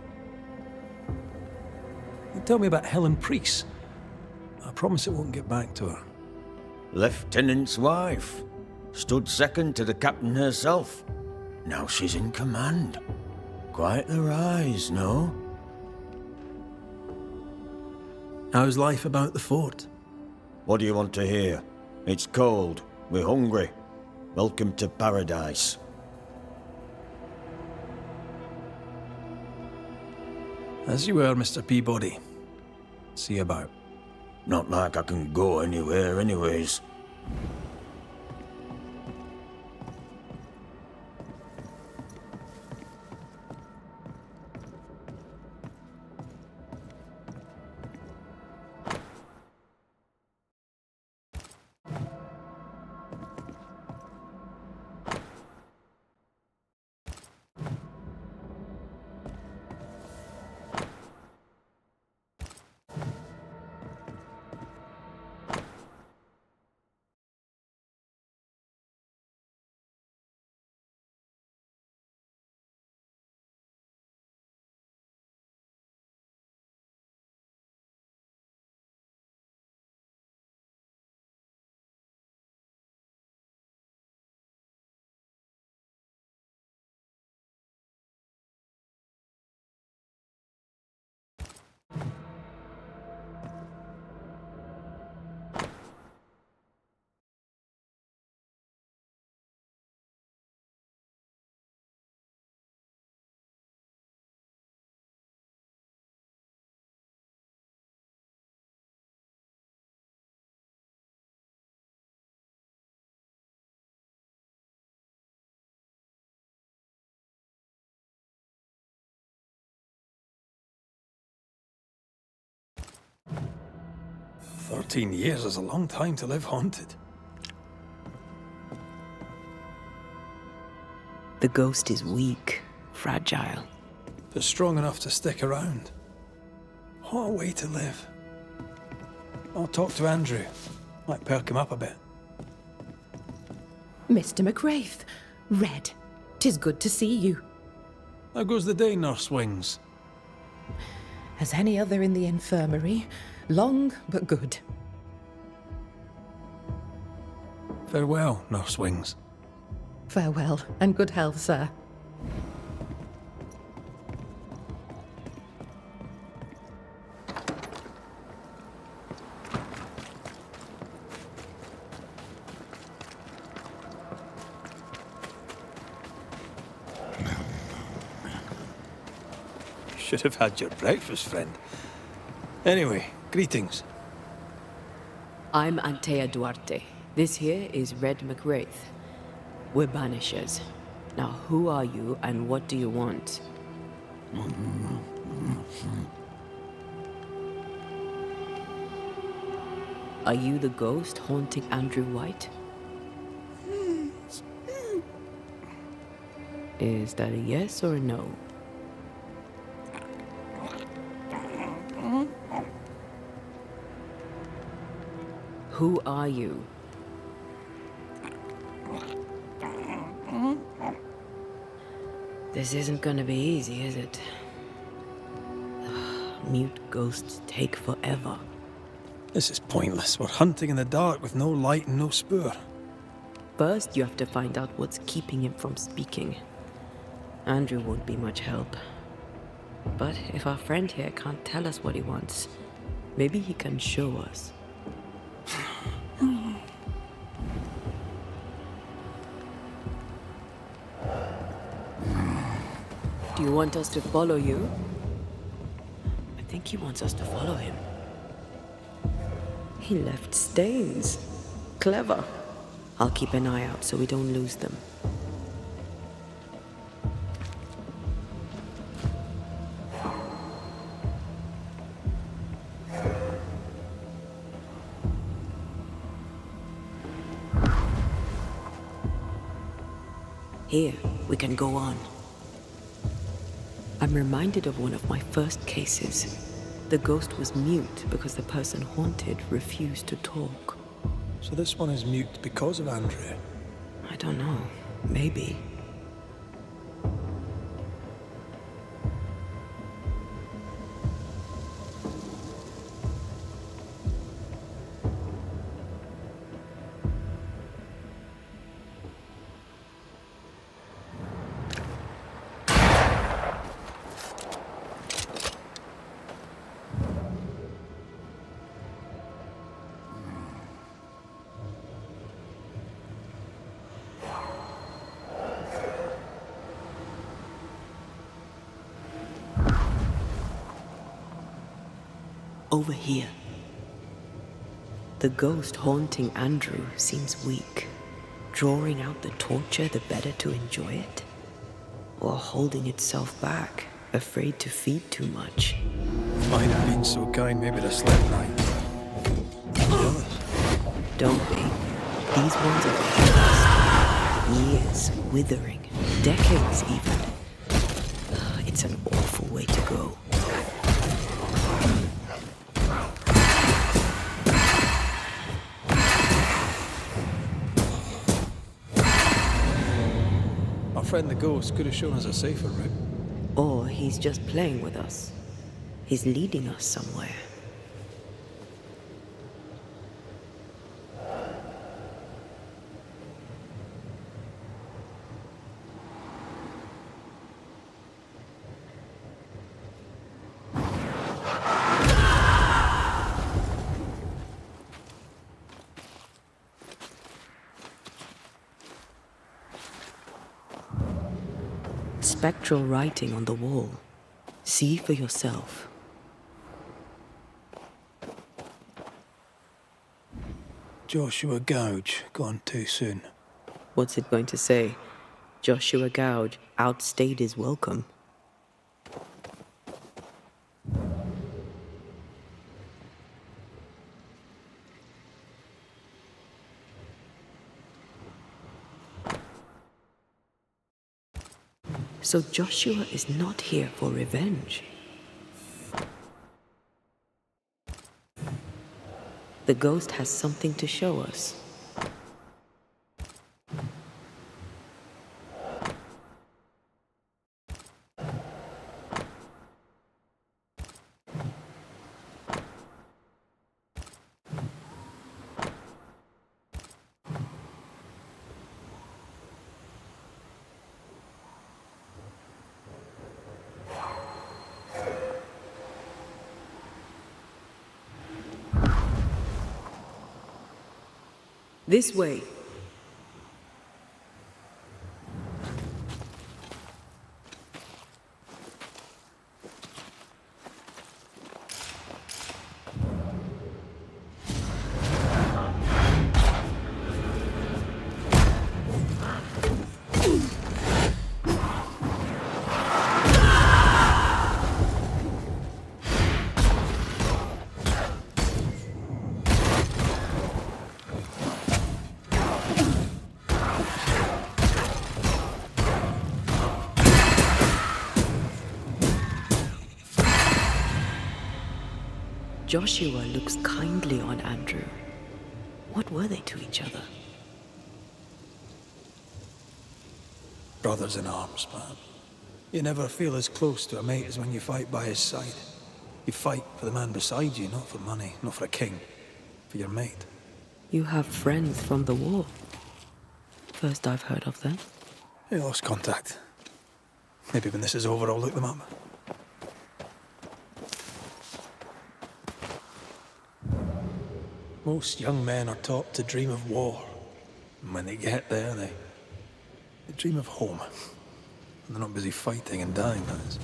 Tell me about Helen Priest. I promise it won't get back to her. Lieutenant's wife. Stood second to the captain herself. Now she's in command. Quite the rise, no? How's life about the fort? What do you want to hear? It's cold. We're hungry. Welcome to paradise. As you were, Mr. Peabody. See you about. Not like I can go anywhere anyways. $13 is a long time to live haunted. The ghost is weak, fragile. But strong enough to stick around. What a way to live. I'll talk to Andrew. Might perk him up a bit. Mr. McRaith, Red, 'tis good to see you. How goes the day, Nurse Wings? As any other in the infirmary, long but good. Farewell, Nurse Wings. Farewell, and good health, sir. Should have had your breakfast, friend. Anyway, greetings. I'm Antea Duarte. This here is Red McWraith. We're Banishers. Now, who are you and what do you want? Are you the ghost haunting Andrew White? Is that a yes or a no? Who are you? This isn't gonna be easy, is it? Mute ghosts take forever. This is pointless. We're hunting in the dark with no light and no spoor. First, you have to find out what's keeping him from speaking. Andrew won't be much help. But if our friend here can't tell us what he wants, maybe he can show us. Do you want us to follow you? I think he wants us to follow him. He left stains. Clever. I'll keep an eye out so we don't lose them. Here, we can go on. I'm reminded of one of my first cases. The ghost was mute because the person haunted refused to talk. So this one is mute because of Andrew? I don't know. Maybe. Over here. The ghost haunting Andrew seems weak. Drawing out the torture the better to enjoy it? Or holding itself back, afraid to feed too much? Might have been so kind maybe to sleep night. Jealous? Don't be. These ones are the purest. Years, withering, decades even. It's an awful way to go. Friend the ghost could have shown us a safer route. Or he's just playing with us. He's leading us somewhere. Spectral writing on the wall. See for yourself. Joshua Gouge, gone too soon. What's it going to say? Joshua Gouge outstayed his welcome. So Joshua is not here for revenge. The ghost has something to show us. This way. Joshua looks kindly on Andrew, what were they to each other? Brothers in arms, man. You never feel as close to a mate as when you fight by his side. You fight for the man beside you, not for money, not for a king. For your mate. You have friends from the war. First I've heard of them. He lost contact. Maybe when this is over, I'll look them up. Most young men are taught to dream of war. And when they get there, they dream of home. And they're not busy fighting and dying, that is.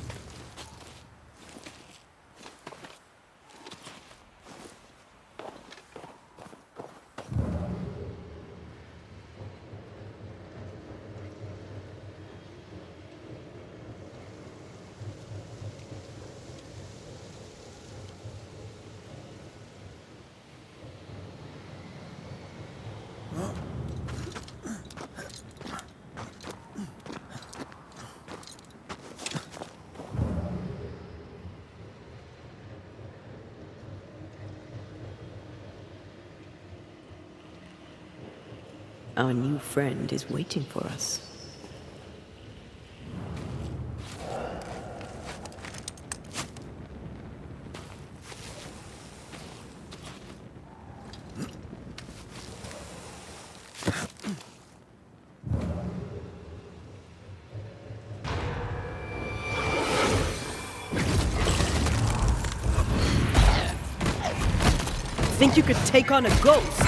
Our new friend is waiting for us. Think you could take on a ghost?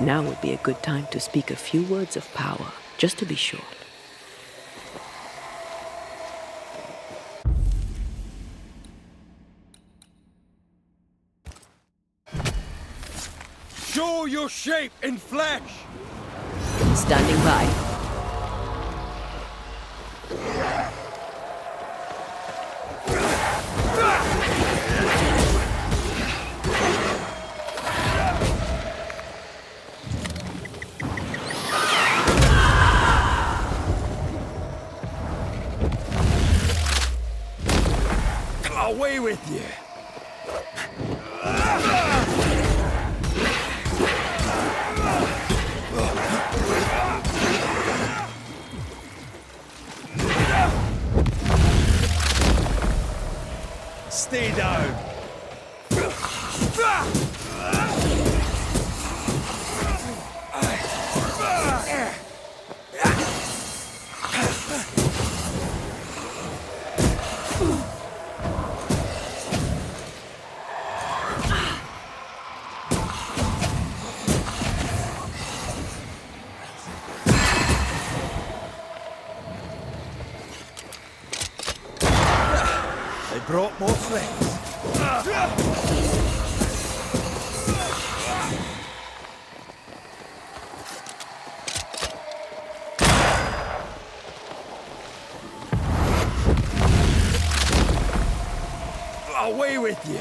Now would be a good time to speak a few words of power, just to be sure. Show your shape in flesh! Standing by. Away with you! Stay down! They brought more friends. Away with you!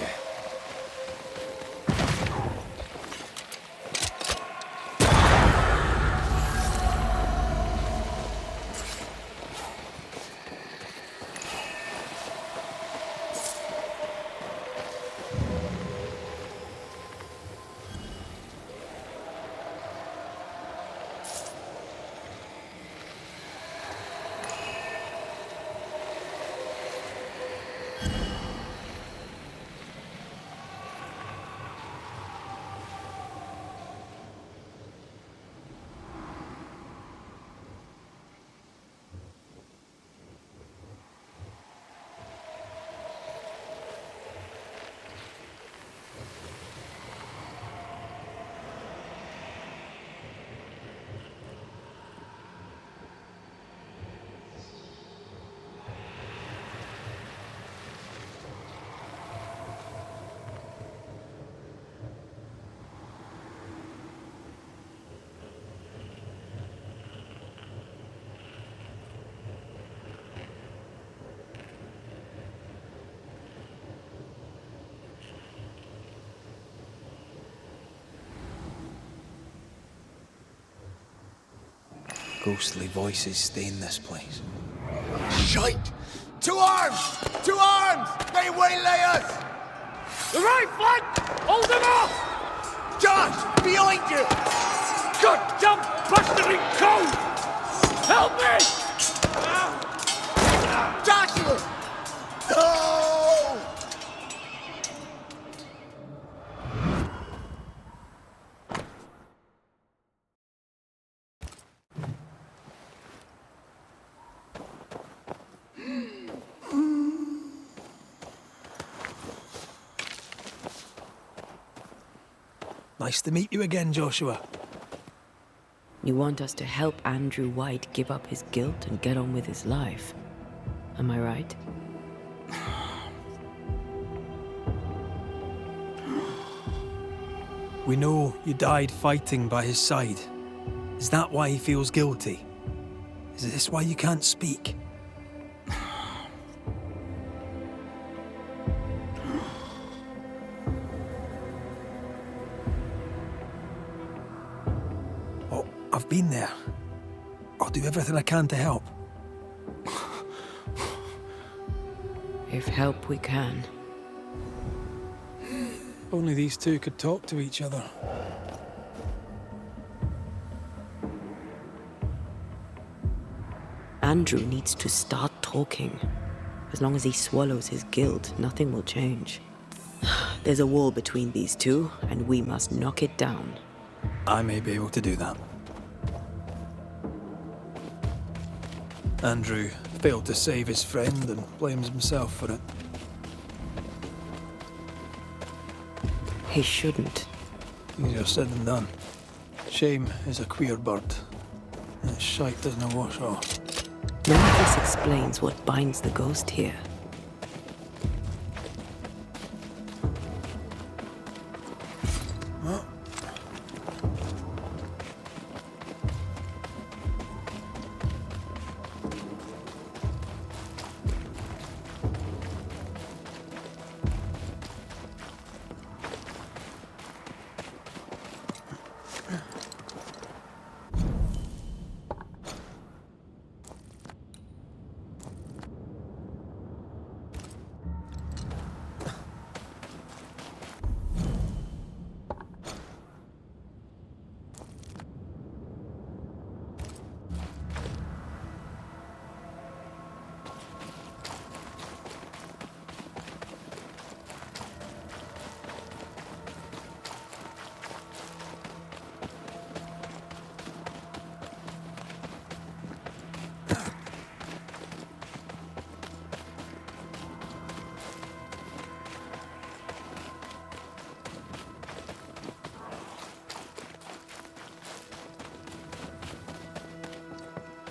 Ghostly voices stain this place. Shite! To arms! To arms! They waylay us! The right flank! Hold them off! Josh! Behind you! Goddamn bastard in code! Help me! Joshua! No! Nice to meet you again, Joshua. You want us to help Andrew White give up his guilt and get on with his life. Am I right? We know you died fighting by his side. Is that why he feels guilty? Is this why you can't speak? Oh, I've been there. I'll do everything I can to help. If help we can. Only these two could talk to each other. Andrew needs to start talking. As long as he swallows his guilt, nothing will change. There's a wall between these two, and we must knock it down. I may be able to do that. Andrew failed to save his friend and blames himself for it. He shouldn't. Easier said than done. Shame is a queer bird. That shite doesn't wash off. None of this explains what binds the ghost here. Well,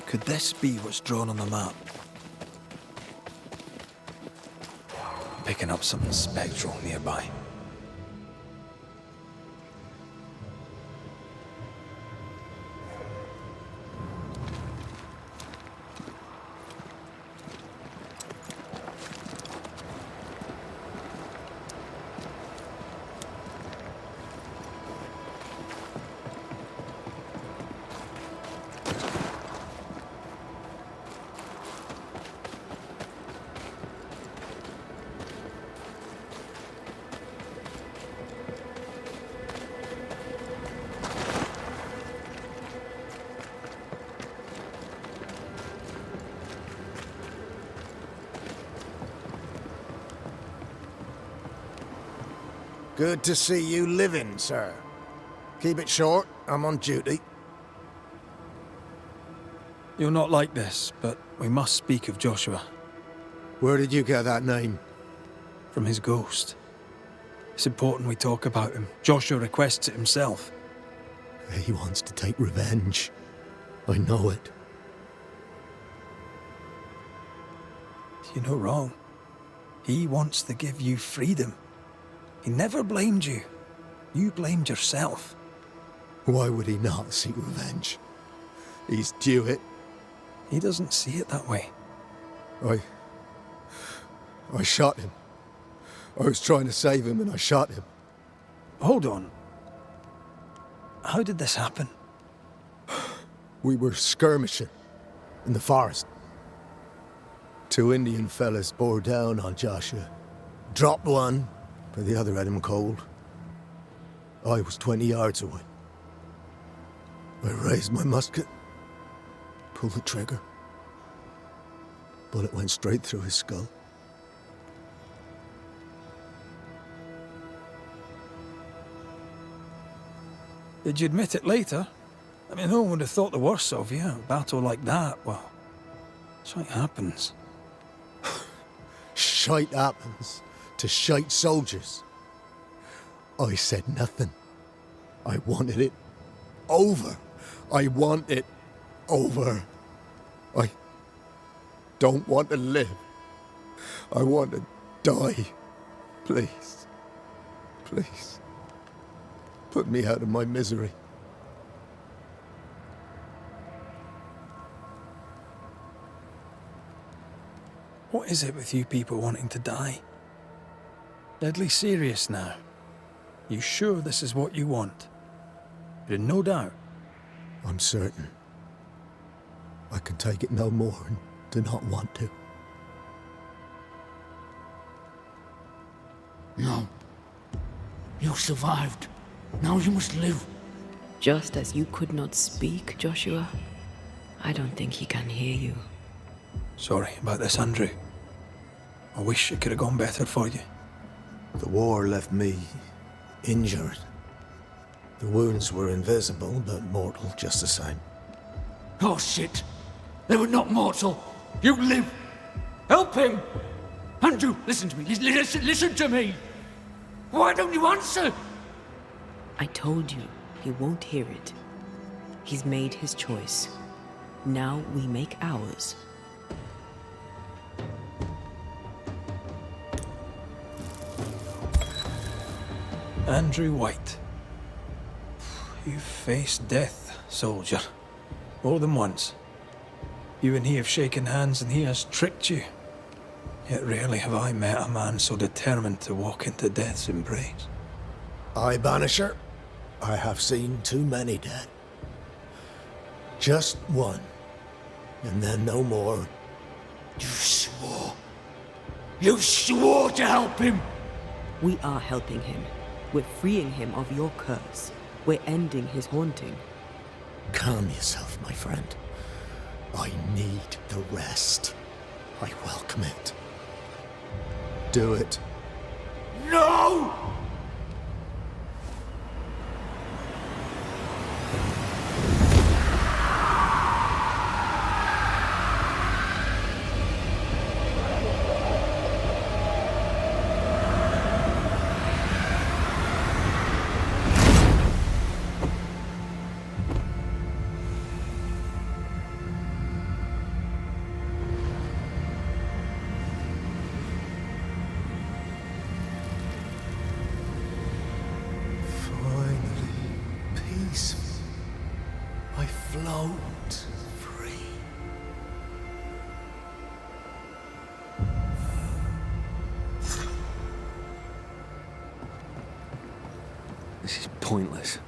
could this be what's drawn on the map? I'm picking up something spectral nearby. Good to see you living, sir. Keep it short, I'm on duty. You're not like this, but we must speak of Joshua. Where did you get that name? From his ghost. It's important we talk about him. Joshua requests it himself. He wants to take revenge. I know it. You're not wrong. He wants to give you freedom. He never blamed you. You blamed yourself. Why would he not seek revenge? He's due it. He doesn't see it that way. I shot him. I was trying to save him and I shot him. Hold on. How did this happen? We were skirmishing in the forest. 2 Indian fellas bore down on Joshua. Dropped one, but the other had him cold. I was 20 yards away. I raised my musket, pulled the trigger. Bullet went straight through his skull. Did you admit it later? I mean, no one would have thought the worst of you. A battle like that, well, shite happens. Shite happens to shite soldiers. I said nothing. I wanted it over. I want it over. I don't want to live. I want to die. Please. Please. Put me out of my misery. What is it with you people wanting to die? Deadly serious now. You sure this is what you want? You're in no doubt? I'm certain. I can take it no more and do not want to. No. You survived. Now you must live. Just as you could not speak, Joshua, I don't think he can hear you. Sorry about this, Andrew. I wish it could have gone better for you. The war left me injured. The wounds were invisible, but mortal just the same. Oh shit! They were not mortal! You live! Help him! Andrew, listen to me. Listen to me! Why don't you answer? I told you, he won't hear it. He's made his choice. Now we make ours. Andrew White. You've faced death, soldier. More than once. You and he have shaken hands and he has tricked you. Yet rarely have I met a man so determined to walk into death's embrace. I, Banisher, I have seen too many dead. Just one, and then no more. You swore. You swore to help him! We are helping him. We're freeing him of your curse. We're ending his haunting. Calm yourself, my friend. I need the rest. I welcome it. Do it. No! I float free. This is pointless.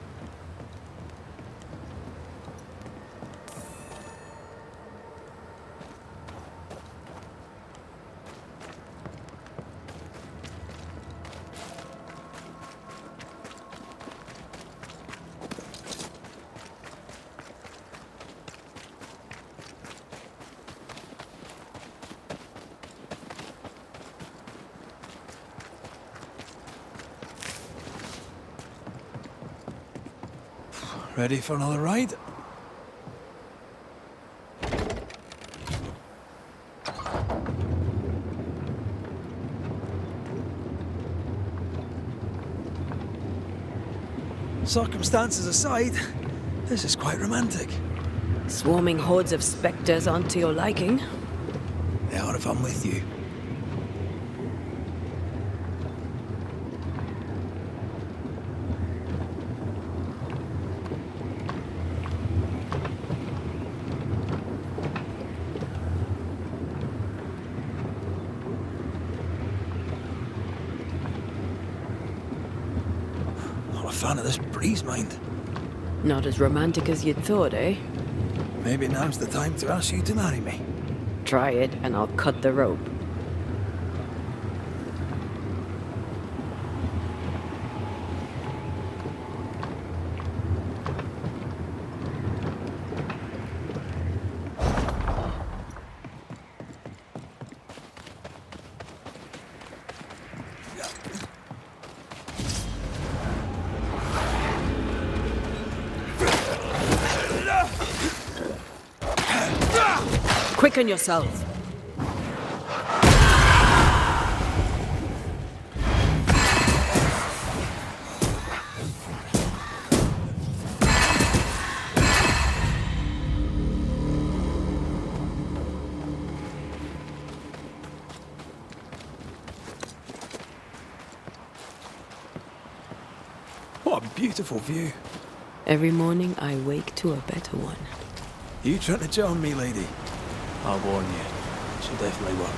Ready for another ride? Circumstances aside, this is quite romantic. Swarming hordes of spectres aren't to your liking. They are if I'm with you. Fan of this breeze, mind. Not as romantic as you'd thought, eh? Maybe now's the time to ask you to marry me. Try it, and I'll cut the rope. Quicken yourself. What a beautiful view. Every morning I wake to a better one. You trying to charm me, lady? I'll warn you. She'll definitely work.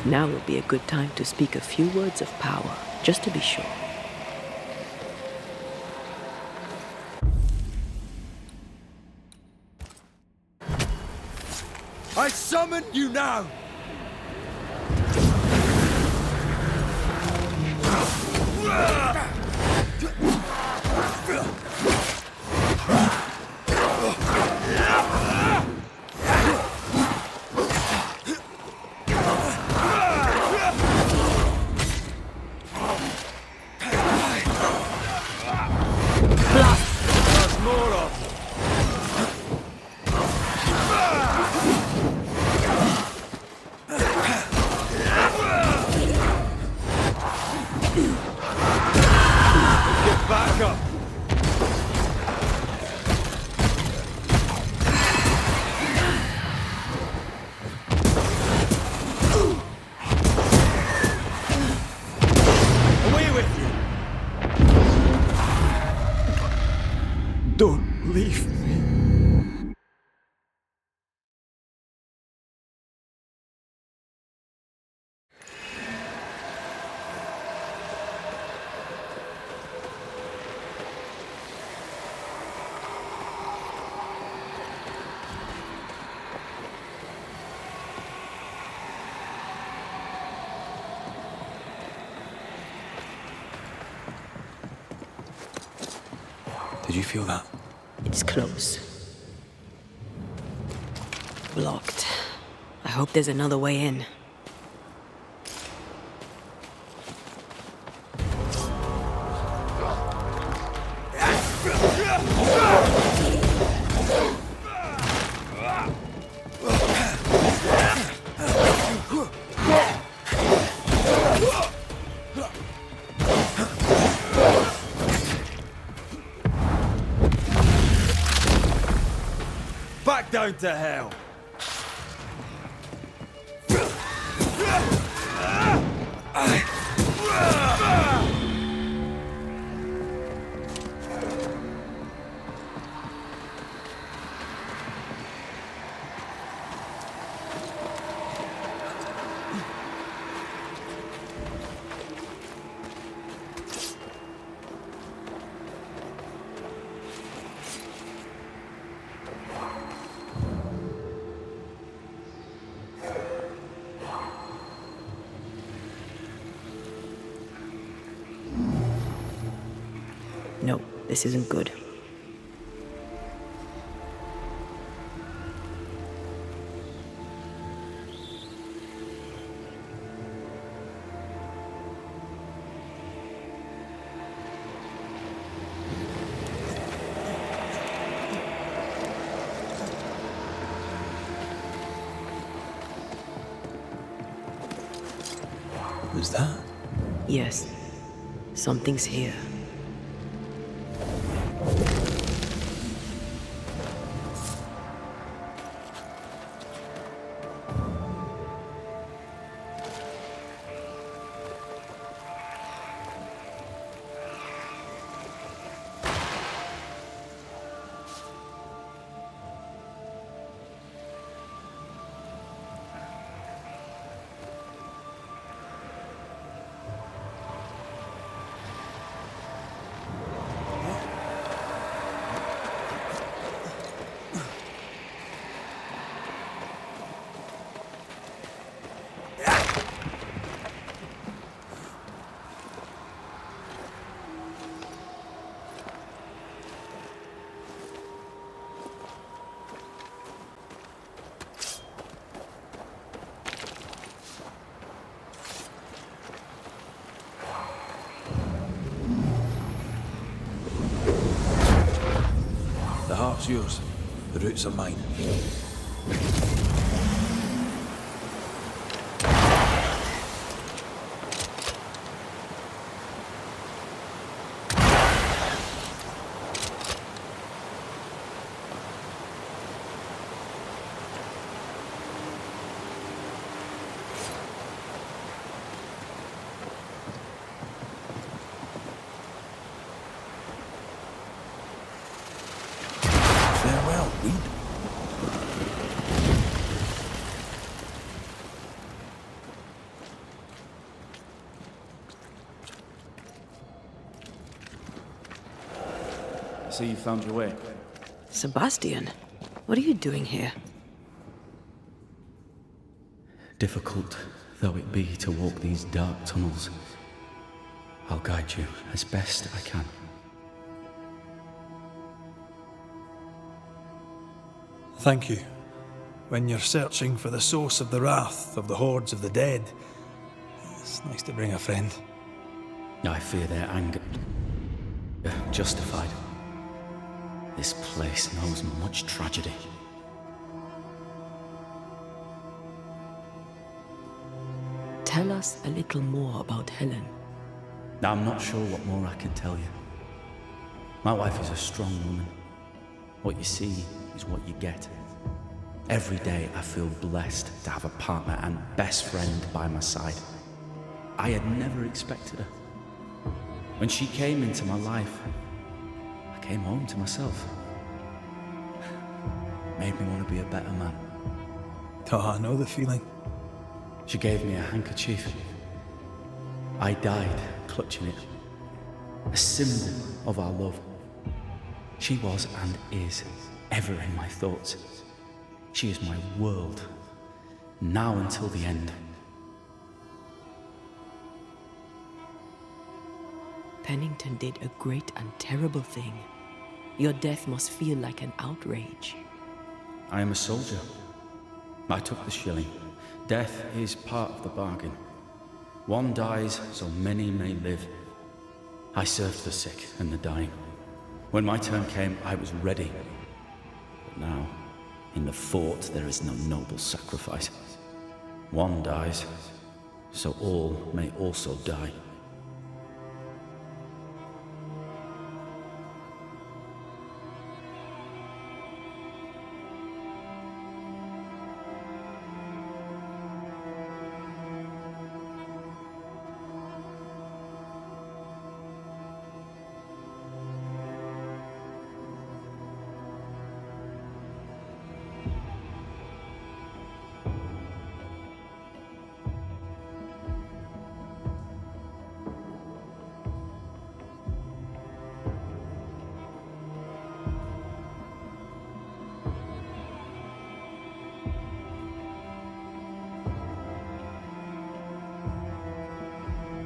Now would be a good time to speak a few words of power, just to be sure. I summon you now! Don't leave me. Did you feel that? It's close. Blocked. I hope there's another way in. Back down to hell! This isn't good. Was that? Yes, something's here. The heart's yours. The roots are mine. Farewell, weed. I see you found your way. Sebastian, what are you doing here? Difficult though it be to walk these dark tunnels, I'll guide you as best I can. Thank you. When you're searching for the source of the wrath of the hordes of the dead, it's nice to bring a friend. I fear their anger. Justified. This place knows much tragedy. Tell us a little more about Helen. I'm not sure what more I can tell you. My wife is a strong woman. What you see is what you get. Every day I feel blessed to have a partner and best friend by my side. I had never expected her. When she came into my life, I came home to myself. Made me want to be a better man. Oh, I know the feeling. She gave me a handkerchief. I died clutching it. A symbol of our love. She was and is ever in my thoughts. She is my world, now until the end. Pennington did a great and terrible thing. Your death must feel like an outrage. I am a soldier. I took the shilling. Death is part of the bargain. One dies so many may live. I served the sick and the dying. When my turn came, I was ready. But now, in the fort, there is no noble sacrifice. One dies, so all may also die.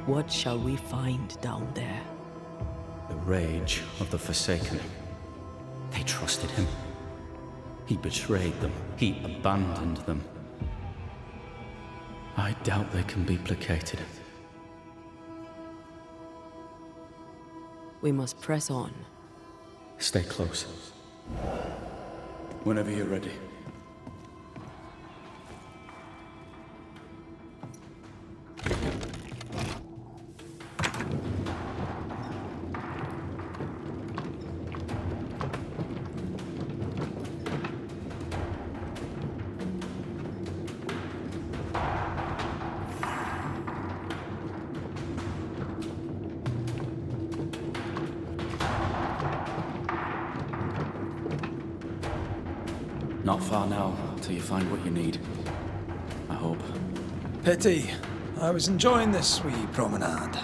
What shall we find down there? The rage of the Forsaken. They trusted him. He betrayed them. He abandoned them. I doubt they can be placated. We must press on. Stay close. Whenever you're ready. Not far now, till you find what you need. I hope. Pity. I was enjoying this wee promenade.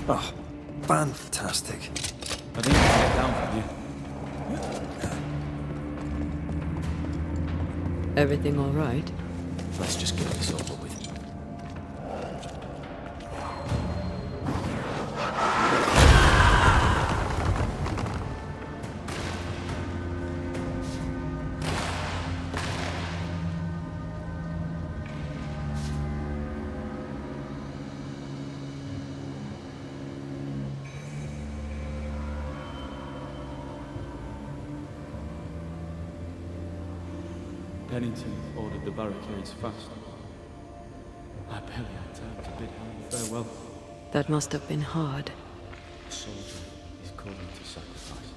Oh, fantastic. I think I can get down from here. Everything all right? Let's just get this over with. Pennington ordered the barricades fast. I barely had time to bid Helen farewell. That must have been hard. A soldier is called to sacrifice.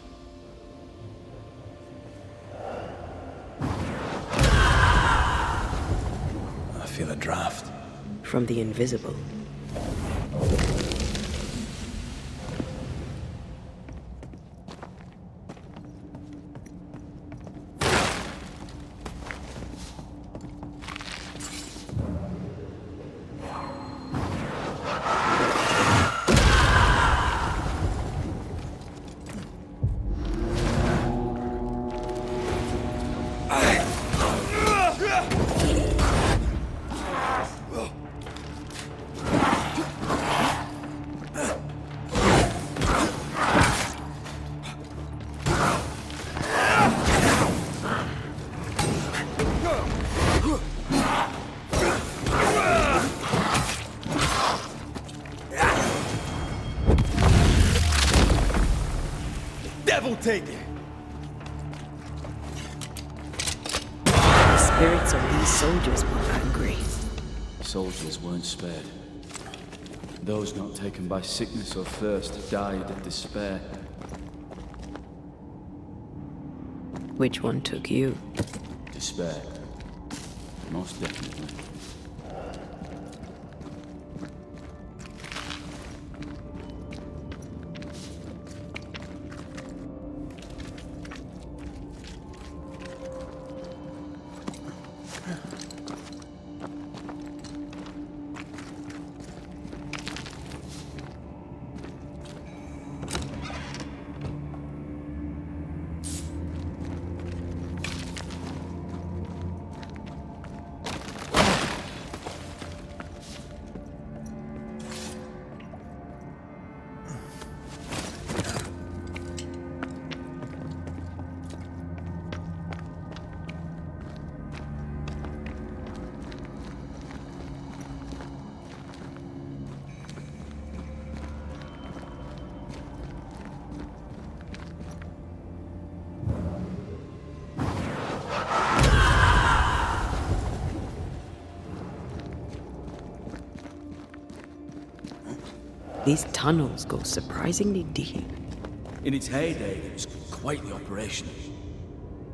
I feel a draft. From the invisible. Take it. The spirits of these soldiers were angry. Soldiers weren't spared. Those not taken by sickness or thirst died of despair. Which one took you? Despair. Most definitely. These tunnels go surprisingly deep. In its heyday, it was quite the operation.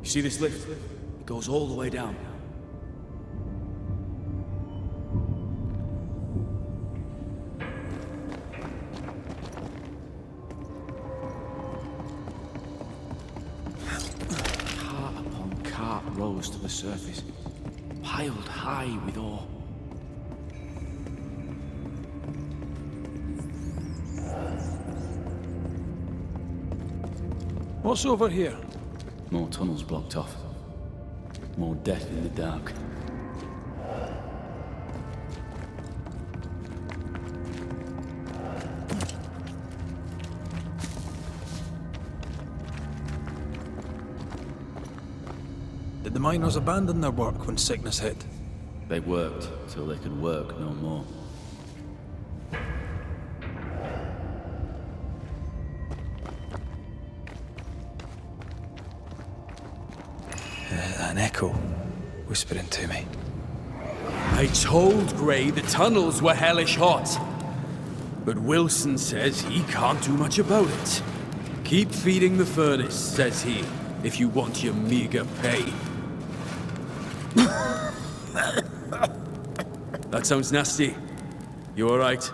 You see this lift? It goes all the way down. heart rose to the surface, piled high with awe. What's over here? More tunnels blocked off. More death in the dark. Did the miners abandon their work when sickness hit? They worked till they could work no more. An echo whispering to me. I told Gray the tunnels were hellish hot. But Wilson says he can't do much about it. Keep feeding the furnace, says he, if you want your meager pay. That sounds nasty. You alright?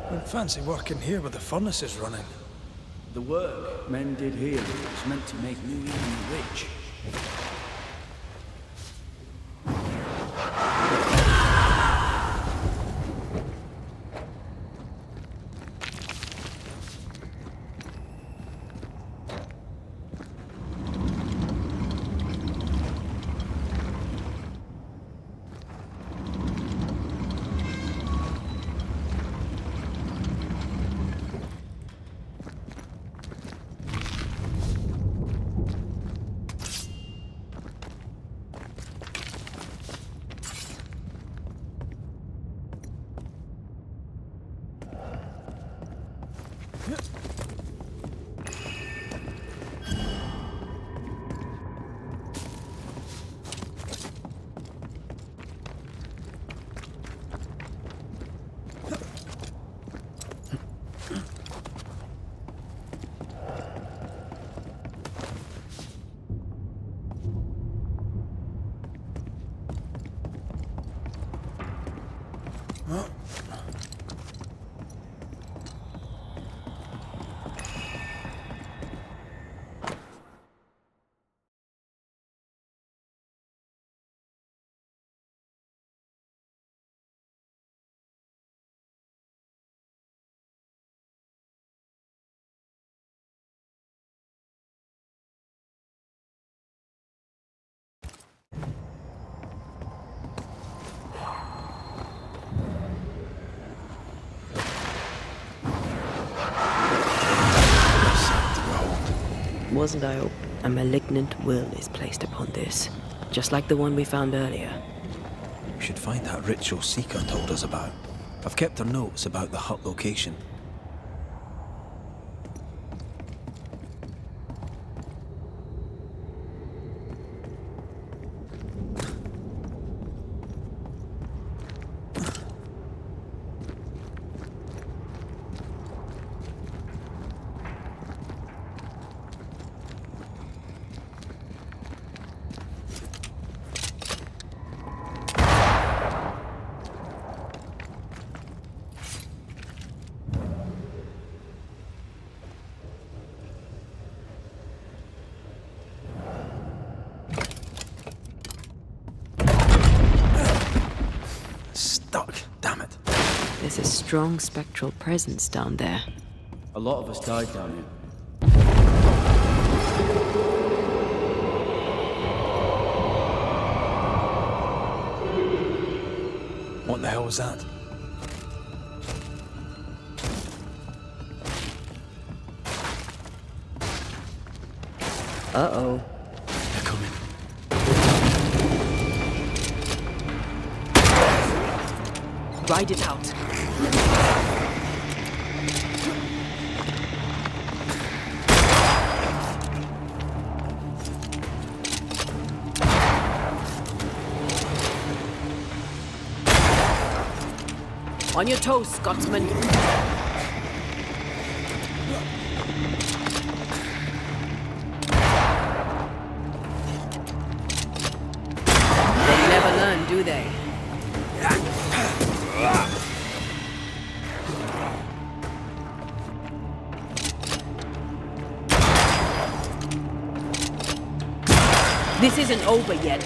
Wouldn't fancy working here with the furnaces running. The work men did here was meant to make New Eden rich. Wasn't I open? A malignant will is placed upon this, just like the one we found earlier. We should find that ritual Seeker told us about. I've kept her notes about the hut location. There's a strong spectral presence down there. A lot of us died down here. What the hell was that? Uh-oh. They're coming. Ride it out. On your toes, Scotsman. They never learn, do they? This isn't over yet.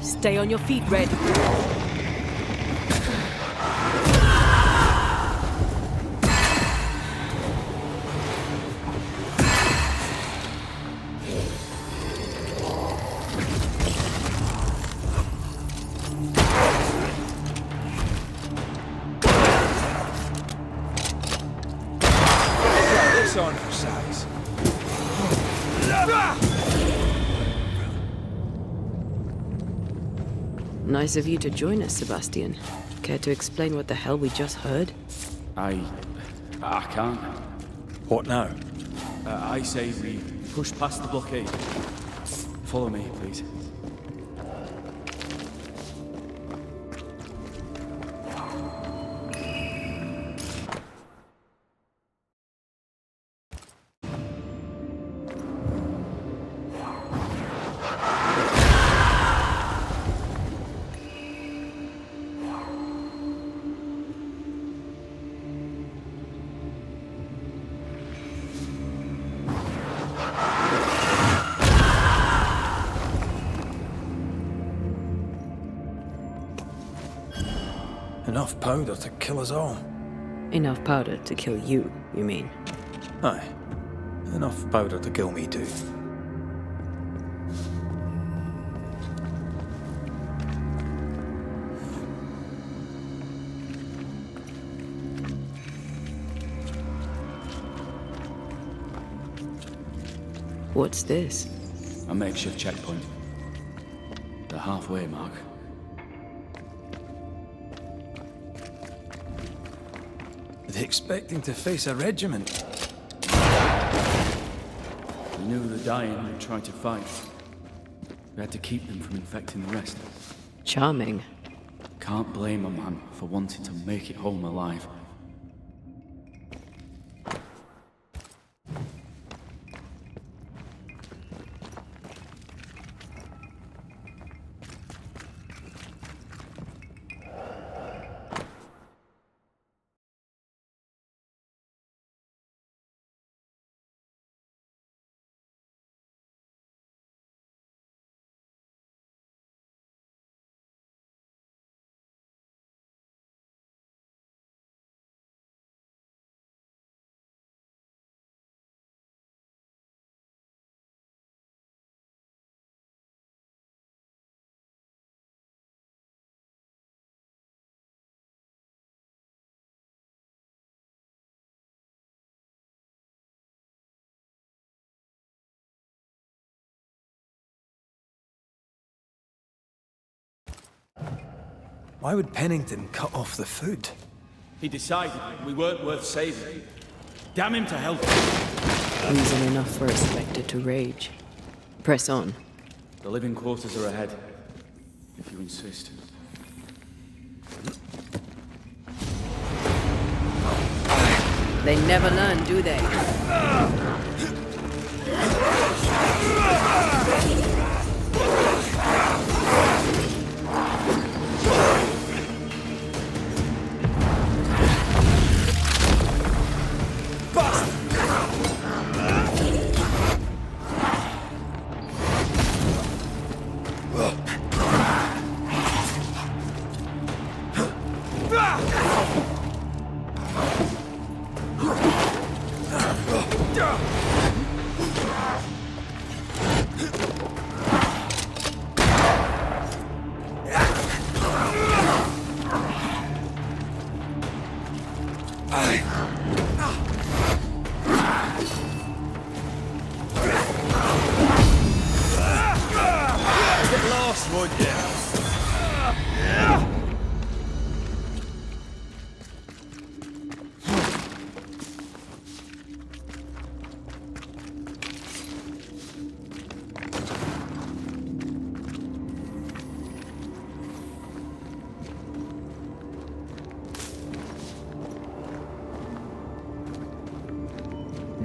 Stay on your feet, Red. On for size. Nice of you to join us, Sebastian. Care to explain what the hell we just heard? I can't. What now? I say we push past the blockade. Follow me, please. Enough powder to kill us all. Enough powder to kill you mean? Aye. Enough powder to kill me too. What's this? A makeshift checkpoint. The halfway mark. Are they expecting to face a regiment? We knew the dying would try to fight. We had to keep them from infecting the rest. Charming. Can't blame a man for wanting to make it home alive. Why would Pennington cut off the food? He decided we weren't worth saving. Damn him to hell. Reason enough for a Spectre to rage. Press on. The living quarters are ahead, if you insist. They never learn, do they?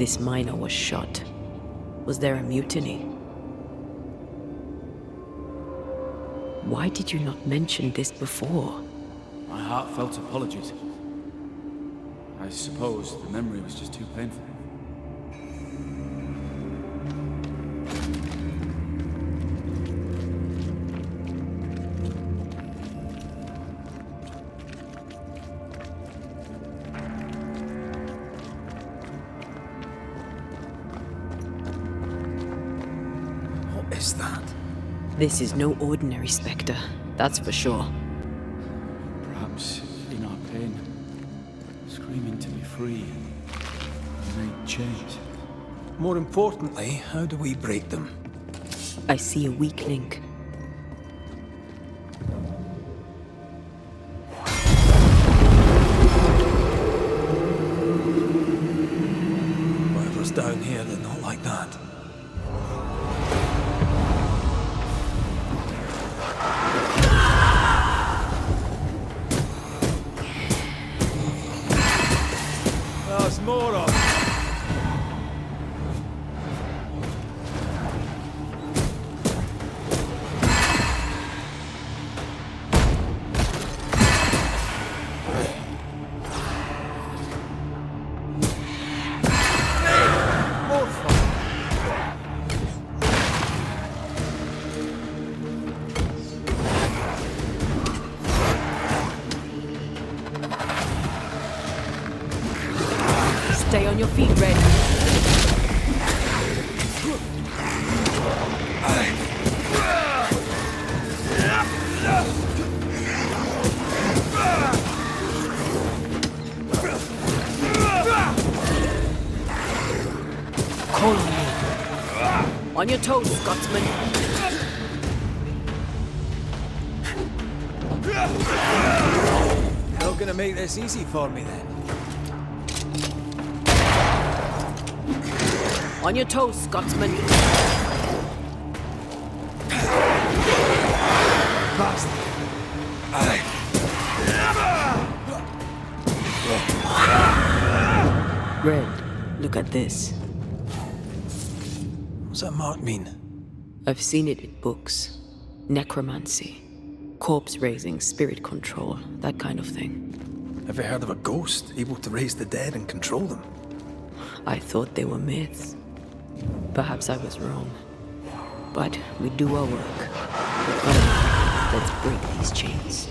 This miner was shot. Was there a mutiny? Why did you not mention this before? My heartfelt apologies. I suppose the memory was just too painful. What is that? This is no ordinary spectre, that's for sure. Perhaps in our pain, screaming to be free, made change. More importantly, how do we break them? I see a weak link. Whatever's down here, they're not like that. There's more of them. Stay on your feet, Red. Call on me. On your toes, Scotsman. Not gonna make this easy for me then. On your toes, Scotsman. Red, look at this. What's that mark mean? I've seen it in books. Necromancy. Corpse raising, spirit control, that kind of thing. Ever heard of a ghost able to raise the dead and control them? I thought they were myths. Perhaps I was wrong. But we do our work. Come on, let's break these chains.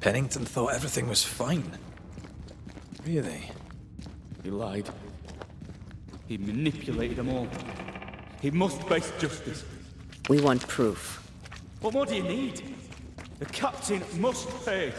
Pennington thought everything was fine. Really? He lied. He manipulated them all. He must face justice. We want proof. What more do you need? The captain must pay.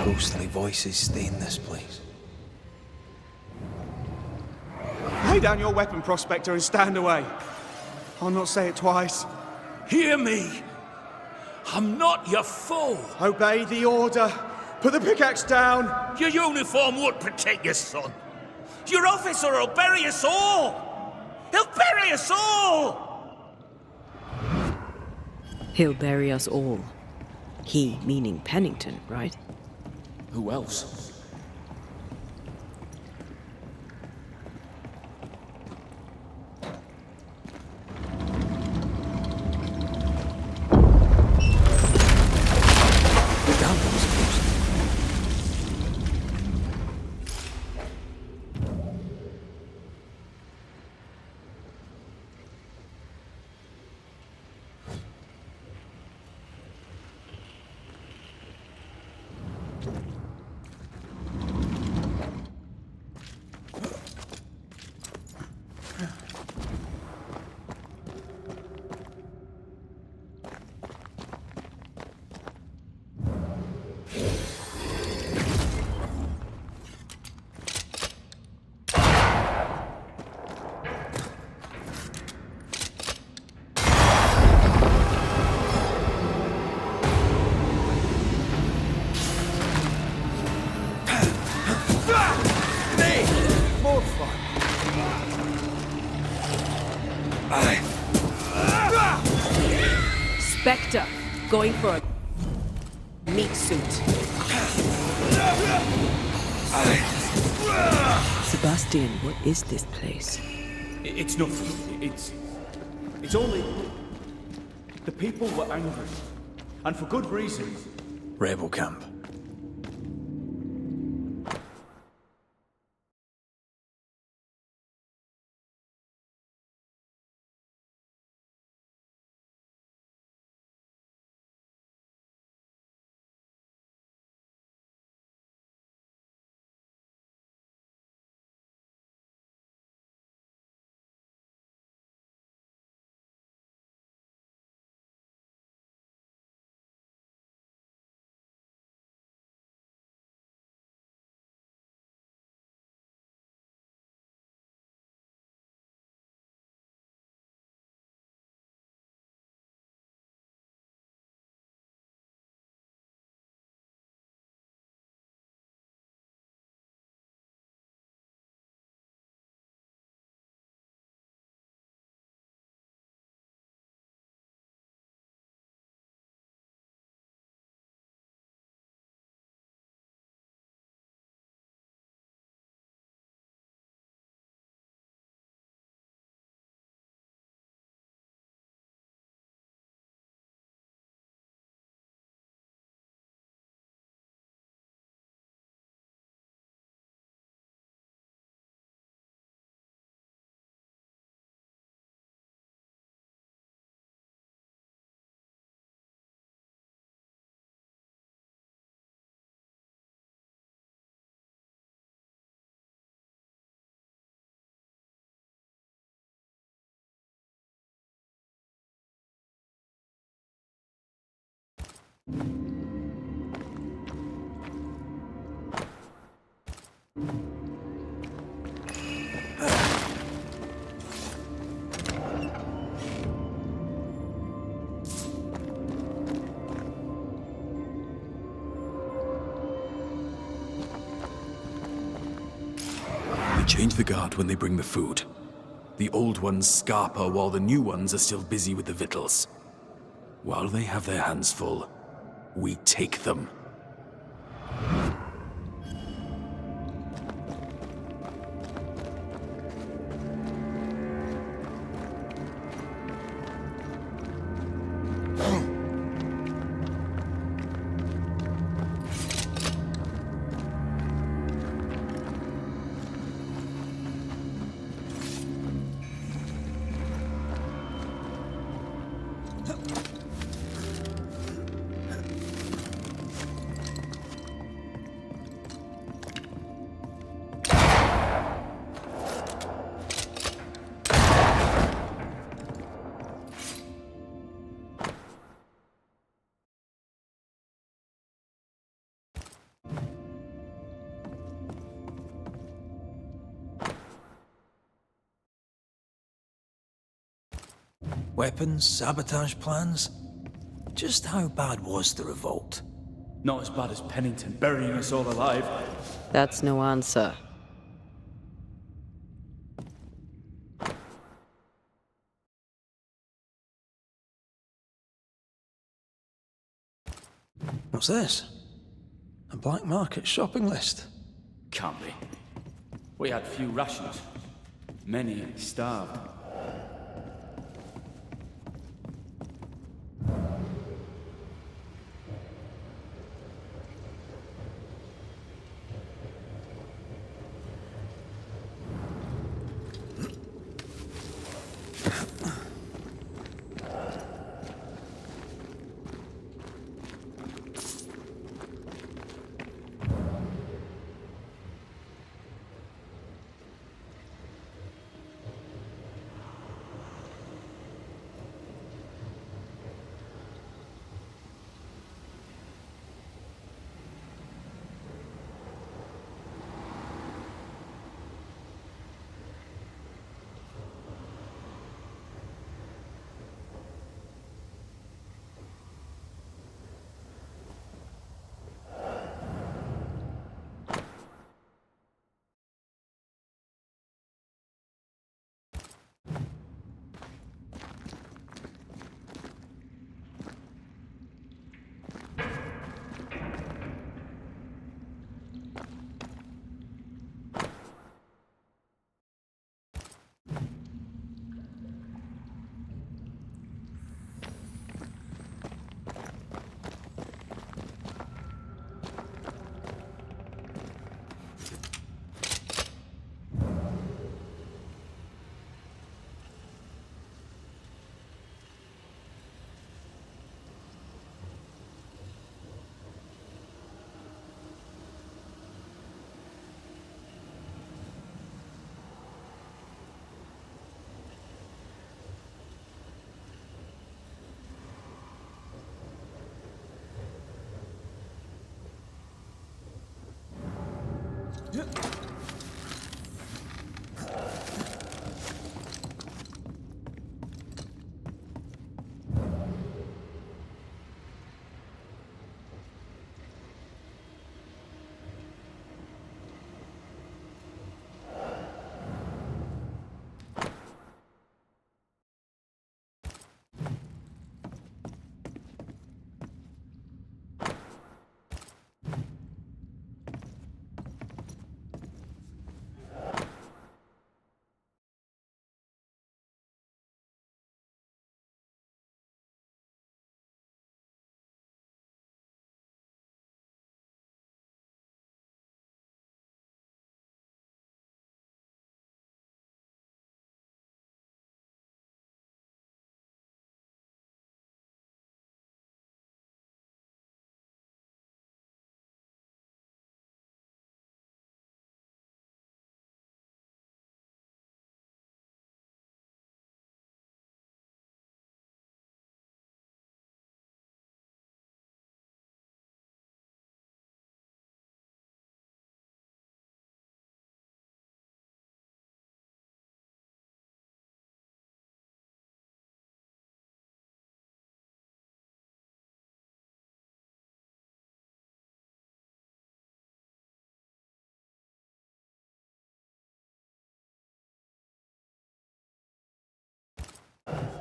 Ghostly voices stay in this place. Lay down your weapon, Prospector, and stand away. I'll not say it twice. Hear me! I'm not your foe! Obey the order. Put the pickaxe down. Your uniform won't protect your son. Your officer will bury us all! He'll bury us all! He'll bury us all. He meaning Pennington, right? Who else? Spectre, going for a meat suit. Sebastian, what is this place? It's nothing. It's only... The people were angry. And for good reason. Rebel camp. Change the guard when they bring the food. The old ones scarper while the new ones are still busy with the victuals. While they have their hands full, we take them. Weapons, sabotage plans? Just how bad was the revolt? Not as bad as Pennington burying us all alive. That's no answer. What's this? A black market shopping list? Can't be. We had few rations. Many starved.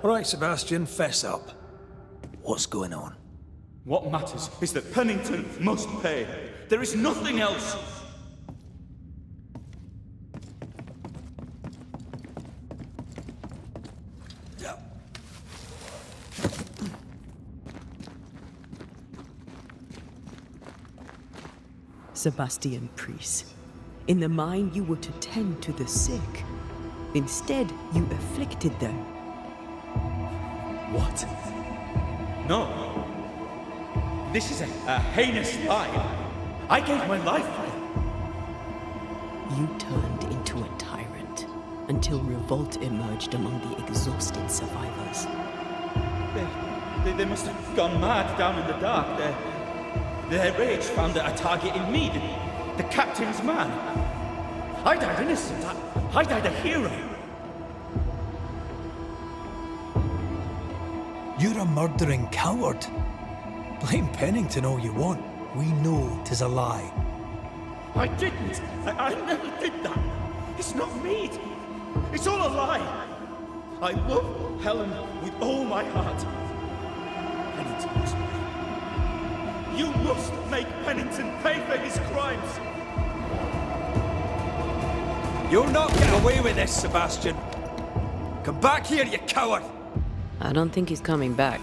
Right, Sebastian, fess up. What's going on? What matters is that Pennington must pay. There is nothing else. Sebastian Priest, in the mine you were to tend to the sick. Instead, you afflicted them. What? No. This is a heinous lie. I gave my life for it. You turned into a tyrant until revolt emerged among the exhausted survivors. They must have gone mad down in the dark. Their rage found a target in me, the captain's man. I died innocent. I died a hero. You're a murdering coward. Blame Pennington all you want. We know 'tis a lie. I didn't. I never did that. It's not me. It's all a lie. I love Helen with all my heart. Pennington must pay. You must make Pennington pay for his crimes. You'll not get away with this, Sebastian. Come back here, you coward! I don't think he's coming back.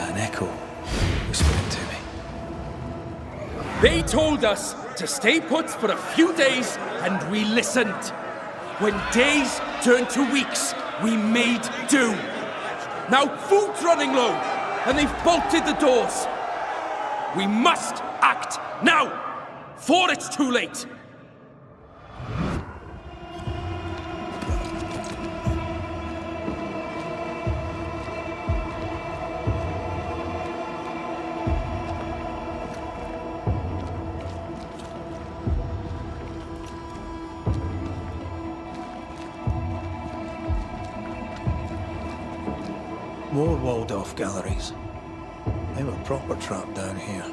An echo whispering to me. They told us to stay put for a few days, and we listened. When days turned to weeks, we made do. Now food's running low, and they've bolted the doors. We must act now, before it's too late. More walled-off galleries. They were proper trapped down here.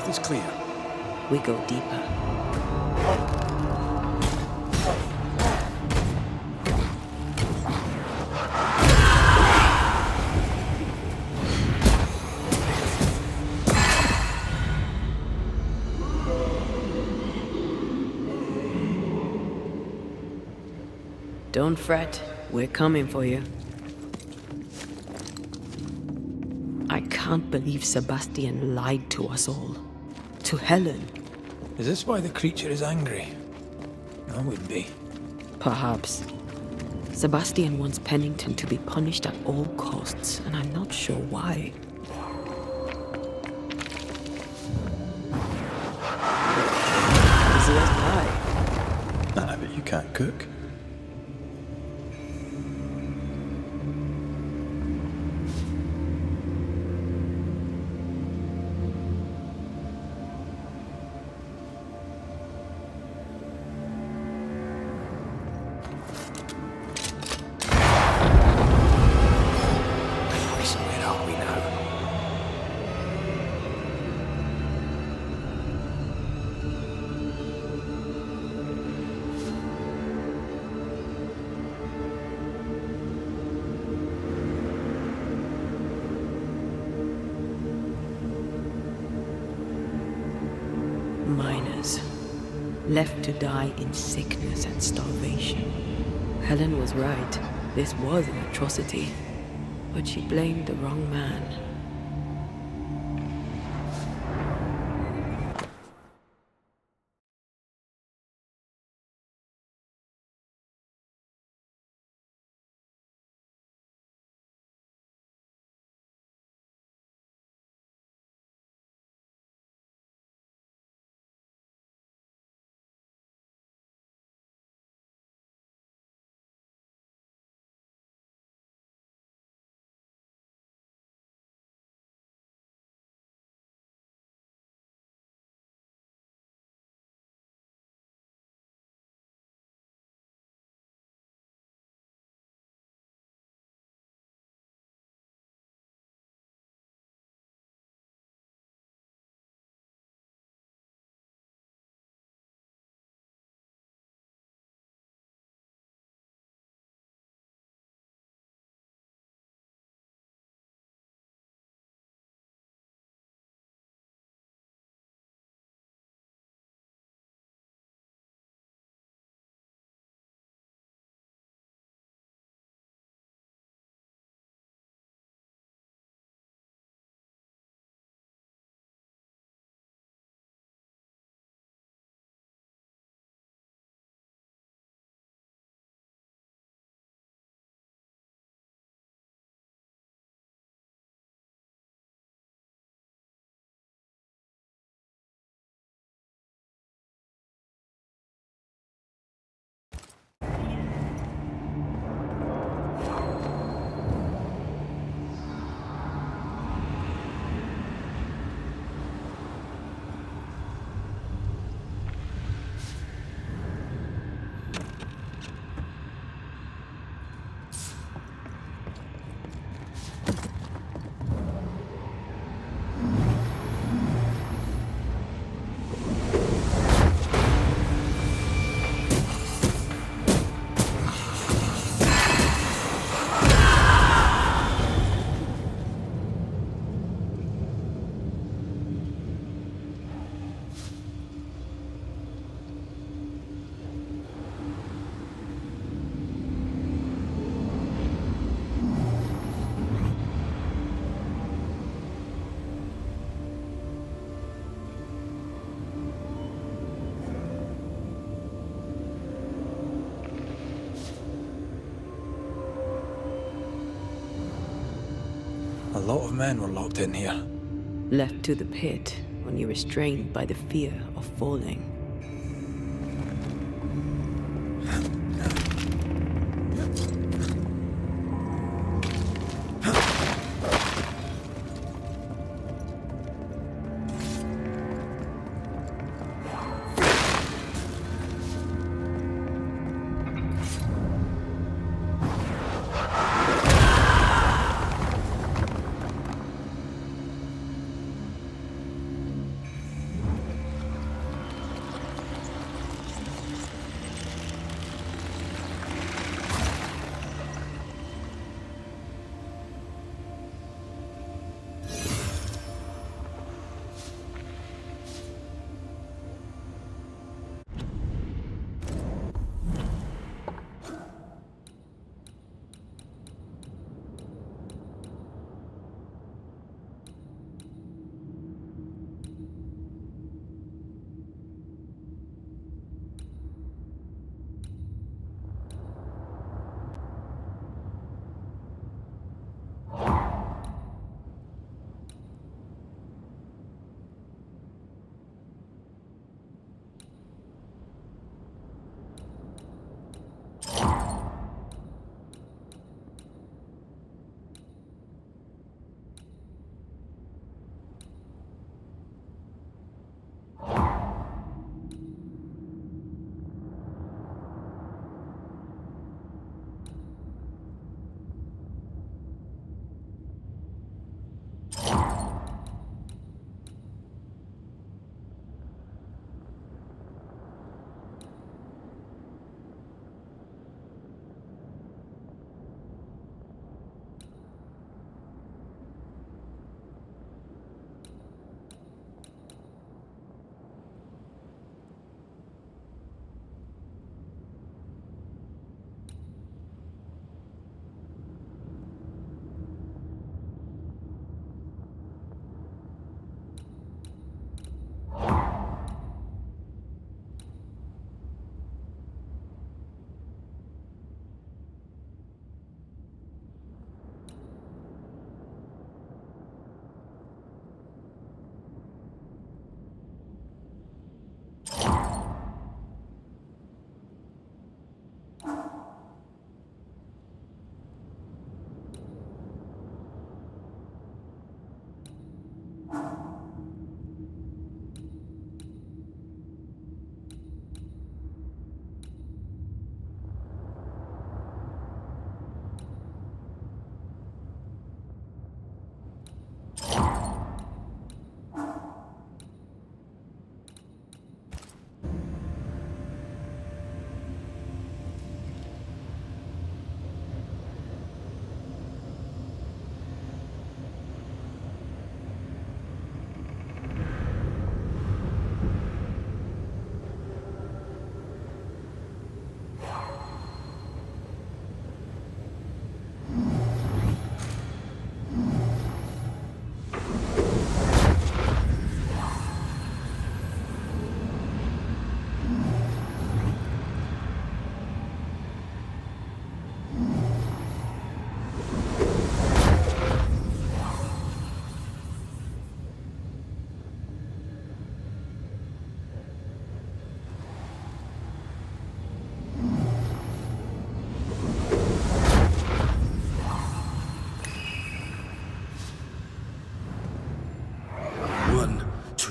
path is clear. We go deeper. Don't fret, we're coming for you. I can't believe Sebastian lied to us all. To Helen. Is this why the creature is angry? I would be. Perhaps. Sebastian wants Pennington to be punished at all costs, and I'm not sure why. Easy as pie. I bet you can't cook. Miners, left to die in sickness and starvation. Helen was right. This was an atrocity. But she blamed the wrong man. A lot of men were locked in here. Left to the pit when you were restrained by the fear of falling.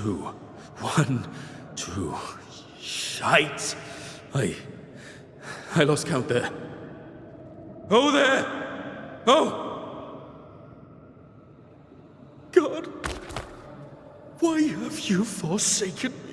2. 1, 2. Shite! I lost count there. Oh, there! Oh! God, why have you forsaken me?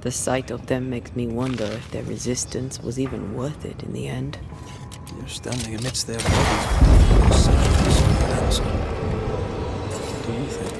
The sight of them makes me wonder if their resistance was even worth it in the end. You're standing amidst their bodies. What do you think?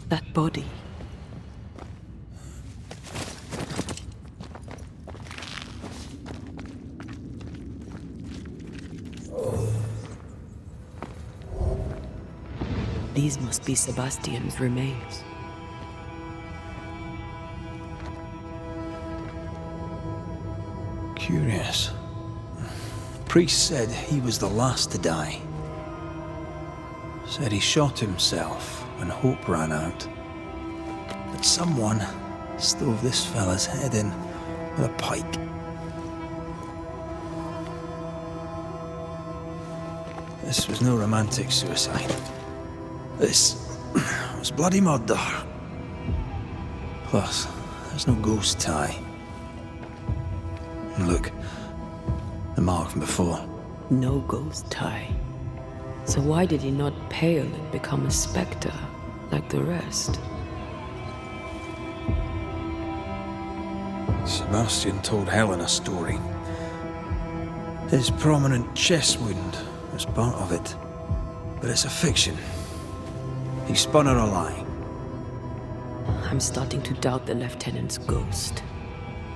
That body. These must be Sebastian's remains. Curious. Priest said he was the last to die. Said he shot himself when hope ran out. But someone stove this fella's head in with a pike. This was no romantic suicide. This was bloody murder. Plus, there's no ghost tie. And look, the mark from before. No ghost tie. So why did he not pale and become a spectre like the rest? Sebastian told Helen a story. His prominent chest wound was part of it. But it's a fiction. He spun her a lie. I'm starting to doubt the lieutenant's ghost.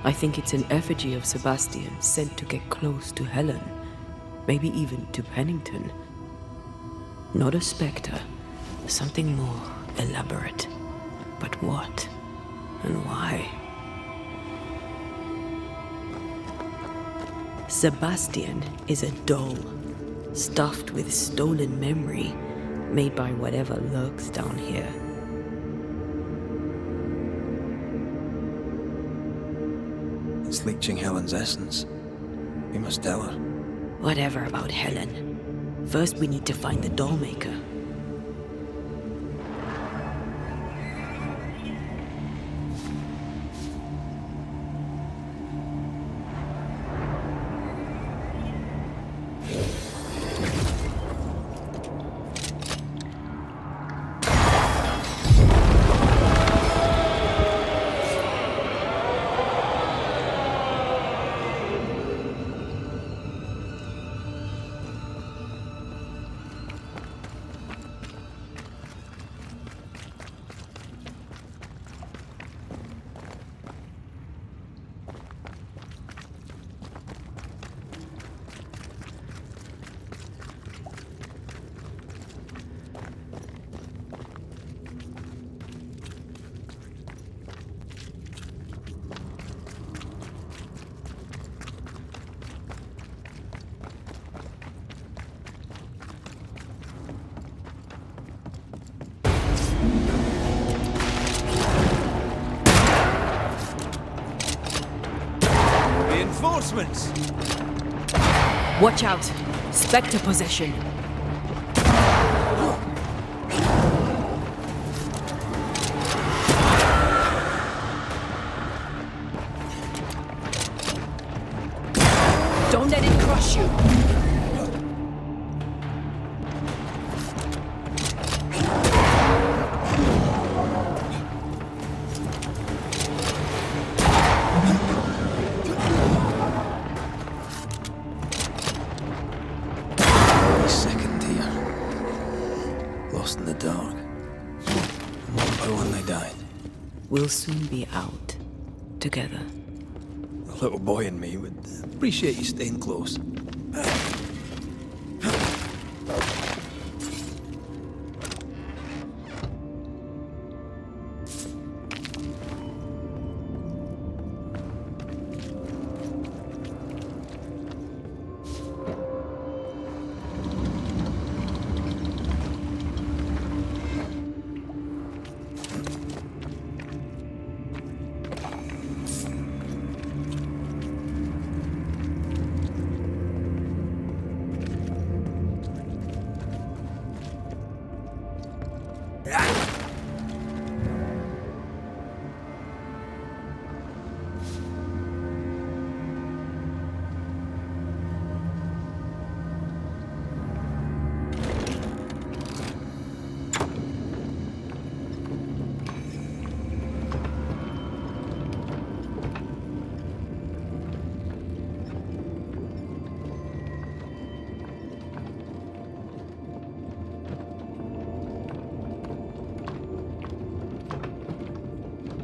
I think it's an effigy of Sebastian sent to get close to Helen. Maybe even to Pennington. Not a spectre. Something more elaborate. But what? And why? Sebastian is a doll, stuffed with stolen memory, made by whatever lurks down here. It's leeching Helen's essence. We must tell her. Whatever about Helen. First we need to find the doll maker. reinforcements! Watch out! Spectre possession! Don't let it crush you! Second here. Lost in the dark. One by one they died. We'll soon be out. Together. The little boy in me would appreciate you staying close.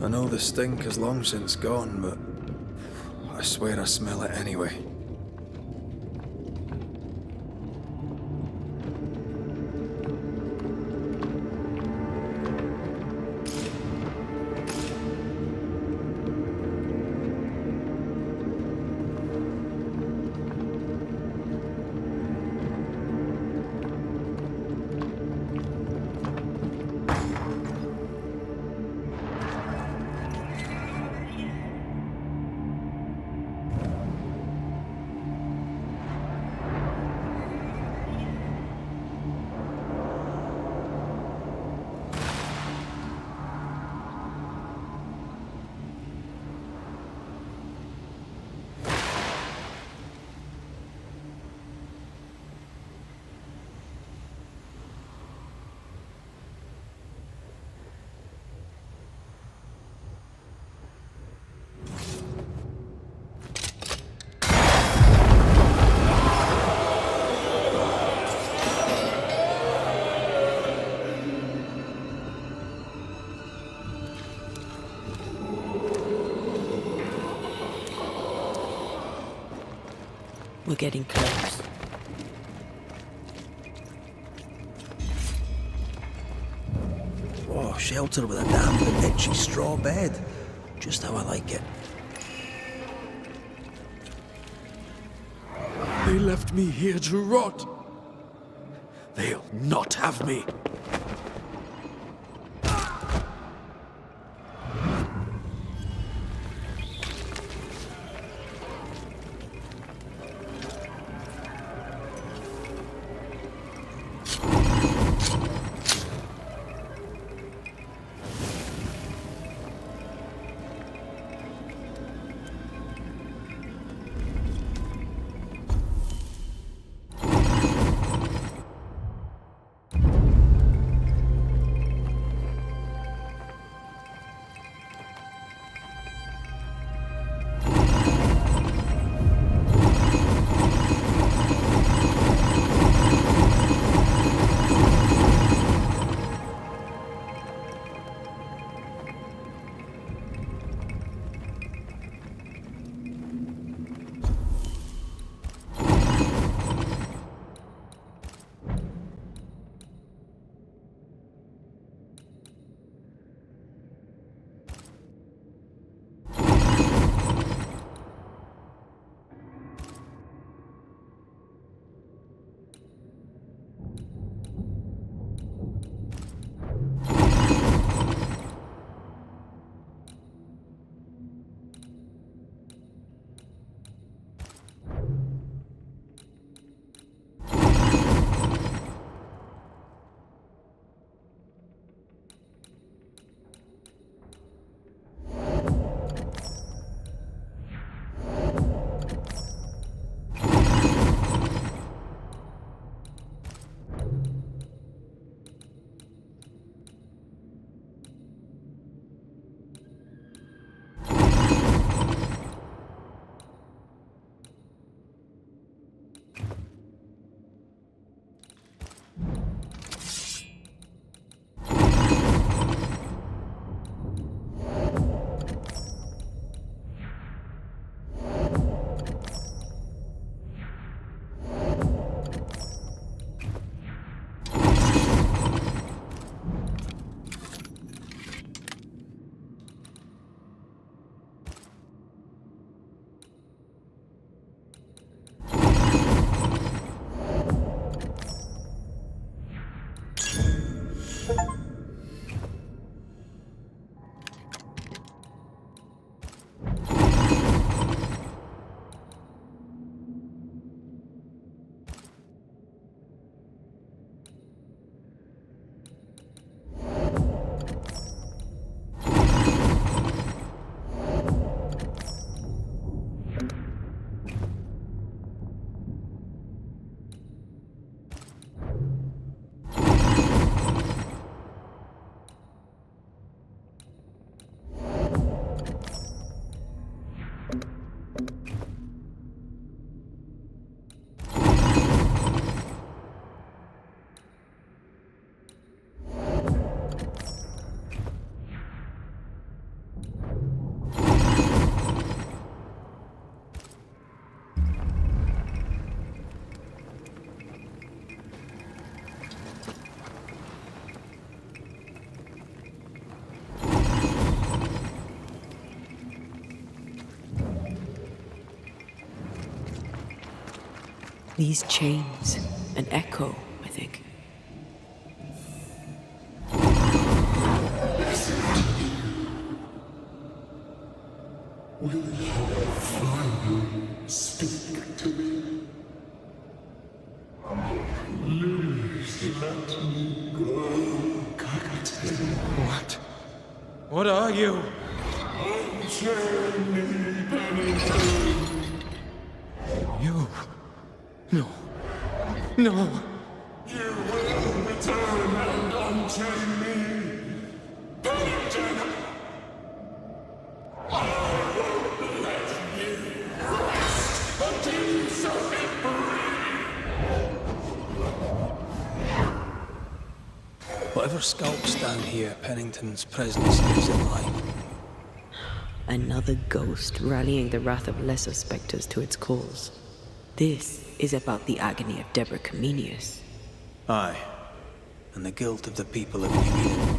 I know the stink has long since gone, but I swear I smell it anyway. We're getting close. Oh, shelter with a damp and itchy straw bed. Just how I like it. They left me here to rot. They'll not have me. These chains, an echo, I think. Will you finally speak to me? Please let me go, Captain. What? What are you? Unchain me, Pennington. You? No. No. You will return and unchain me, Pennington. I won't let you rest until you set me free. Whatever skulks down here, Pennington's presence gives it light. Another ghost rallying the wrath of lesser spectres to its cause. This is about the agony of Deborah Comenius. Aye, and the guilt of the people of New Eden.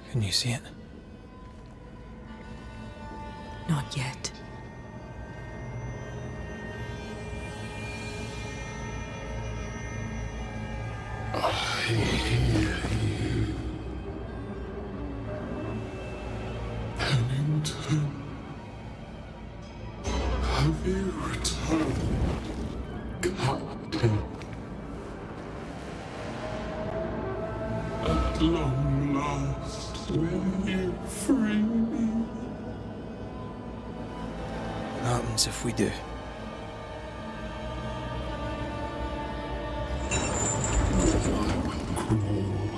Can you see it? Not yet. I hear you. Pennington. Have you returned, Captain? At long last, will you free me? What happens if we do? I will crawl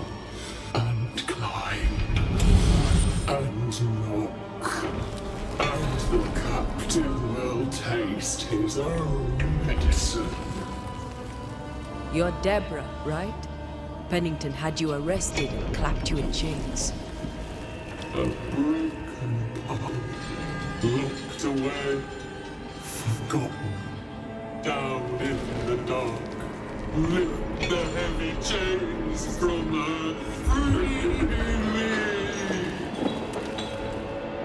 and climb and knock, and the captain will taste his own medicine. You're Deborah, right? Pennington had you arrested and clapped you in chains. A broken part, locked away, forgotten, down in the dark. Lift the heavy chains from her, free me!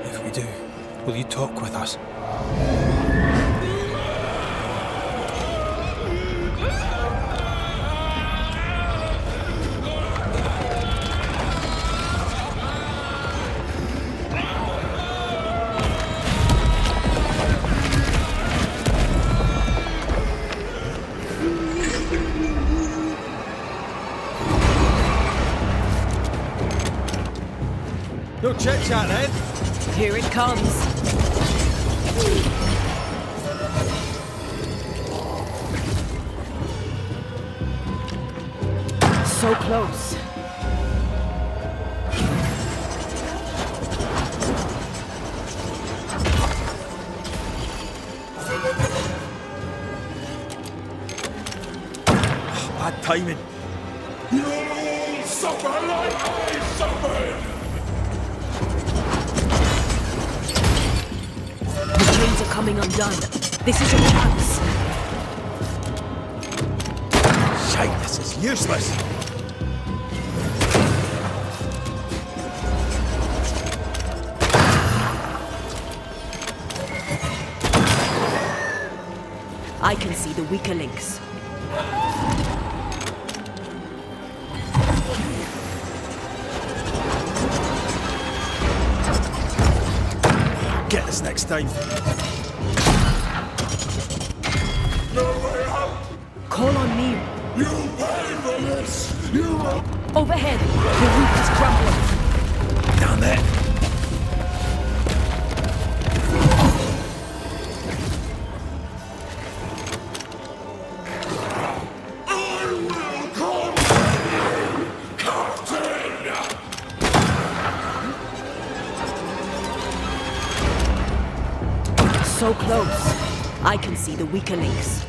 If we do, will you talk with us? No chit chat then. Here it comes. So close. Bad timing. You'll suffer like I suffered! The chains are coming undone. This is your chance. Shite, this is useless. I can see the weaker links. Get this next time. No way out! Call on me. You'll pay for this! You will... Overhead, the roof is crumbling. Down there. I will conquer you, Captain! So close. I can see the weaker links.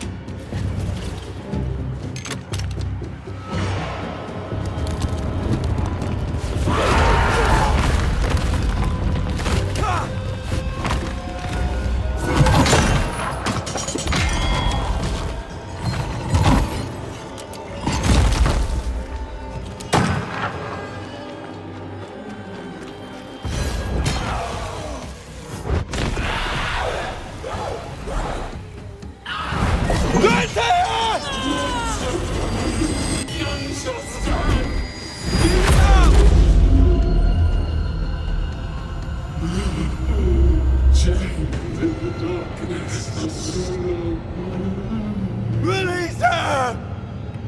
Release her!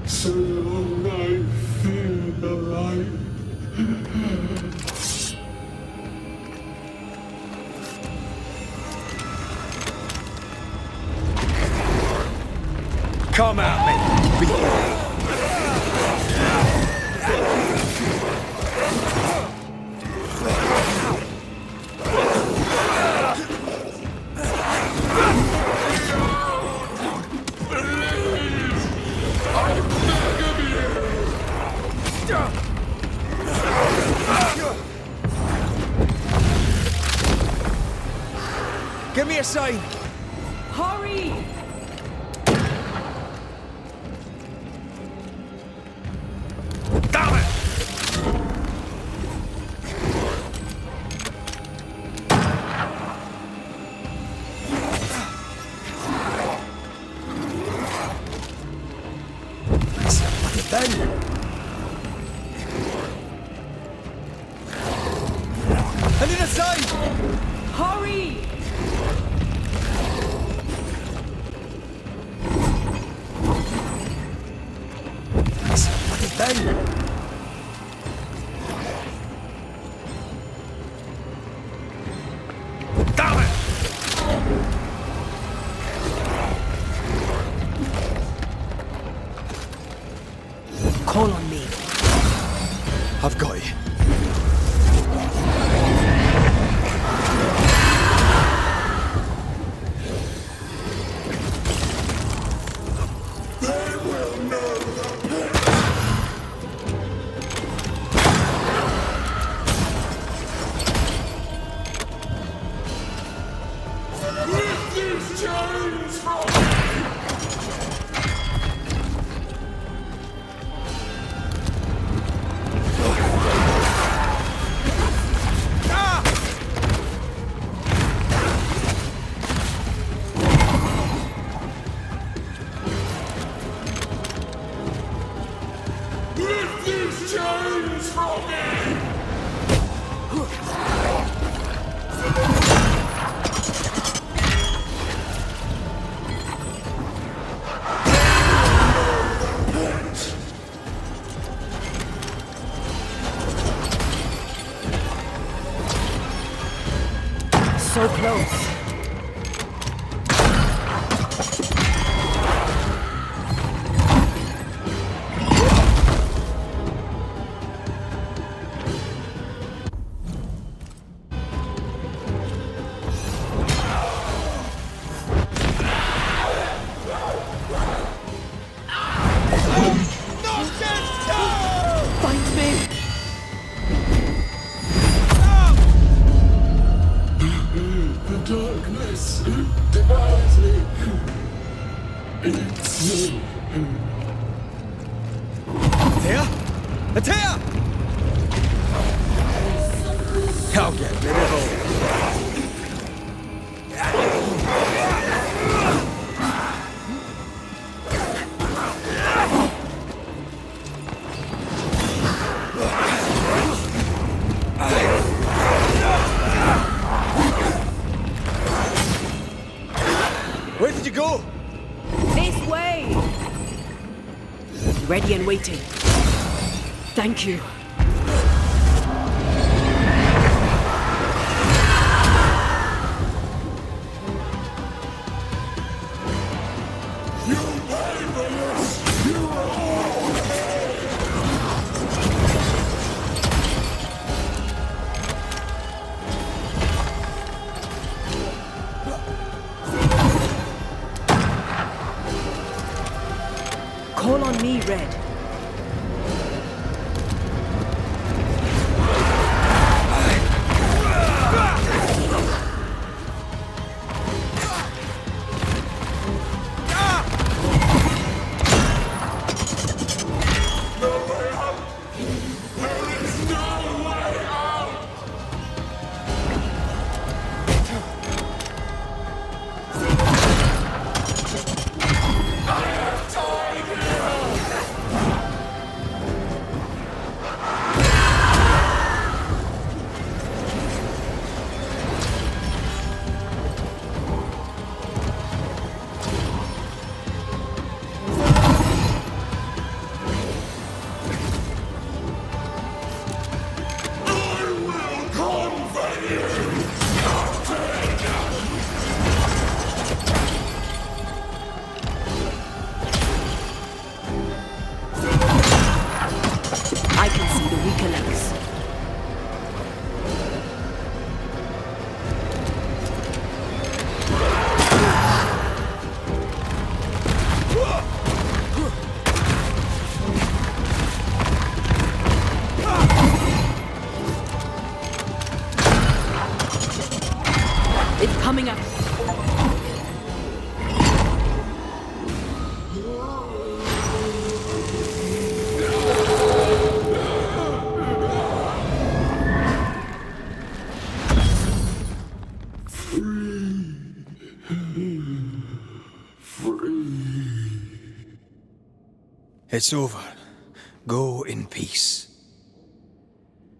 So long I fear the light. Come at me! Behave! Give me a sign! Hurry! Damn it! I need a sign! Hurry! Damn it! Call on me. I've got you. They will know the pain. Lift these chains from me! Lift these chains from me! So close. Find me! The darkness divides me. It's me. Atea? Atea! I'll get rid of all. Where did you go? This way! Ready and waiting. Thank you. It's coming up. It's over. Go in peace.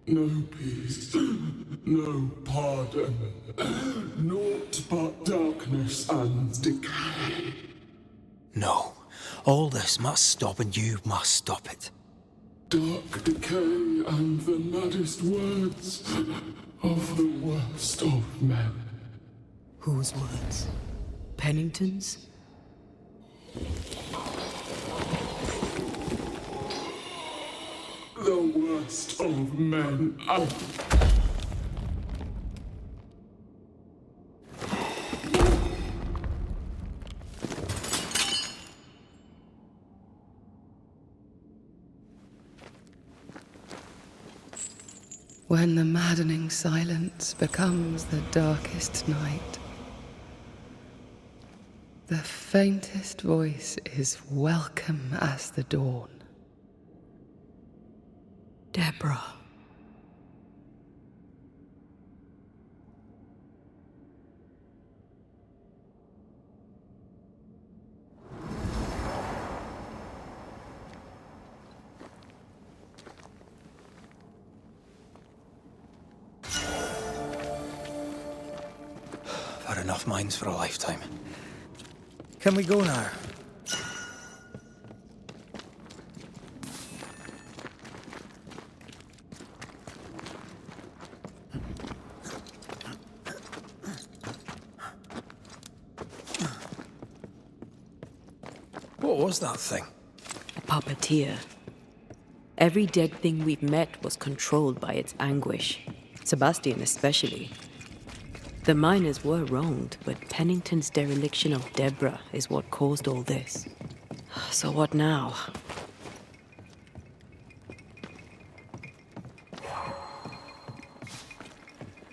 No peace, no pardon, naught but darkness and decay. No. All this must stop and you must stop it. Dark decay and the maddest words of the worst of men. Whose words? Pennington's? The worst of men. When the maddening silence becomes the darkest night, the faintest voice is welcome as the dawn. Deborah. I've had enough minds for a lifetime. Can we go now? What was that thing? A puppeteer. Every dead thing we've met was controlled by its anguish. Sebastian especially. The miners were wronged, but Pennington's dereliction of Deborah is what caused all this. So what now?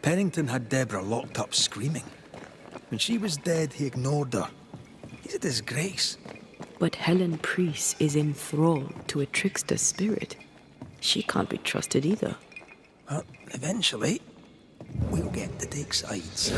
Pennington had Deborah locked up screaming. When she was dead, he ignored her. He's a disgrace. But Helen Priest is enthralled to a trickster spirit. She can't be trusted either. Well, eventually, we'll get to take sides.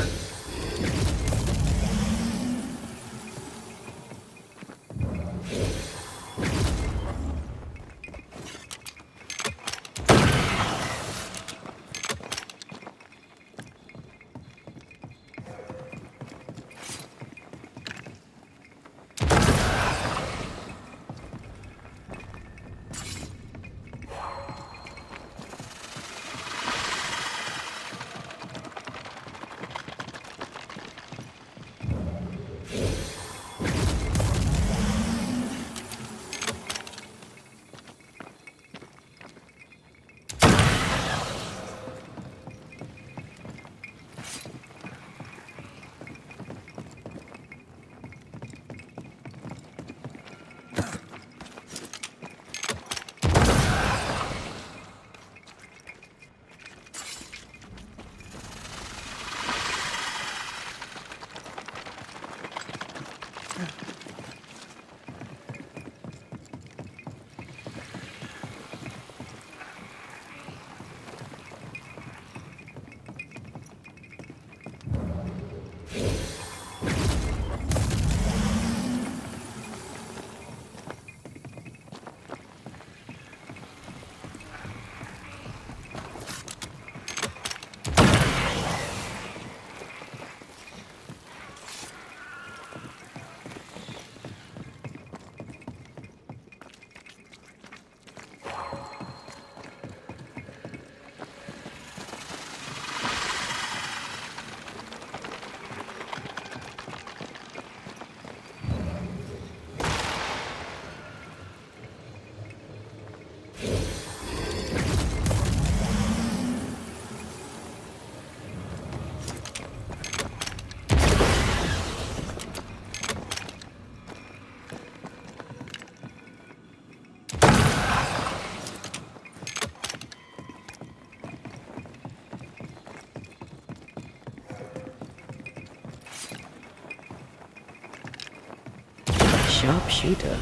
sharpshooter.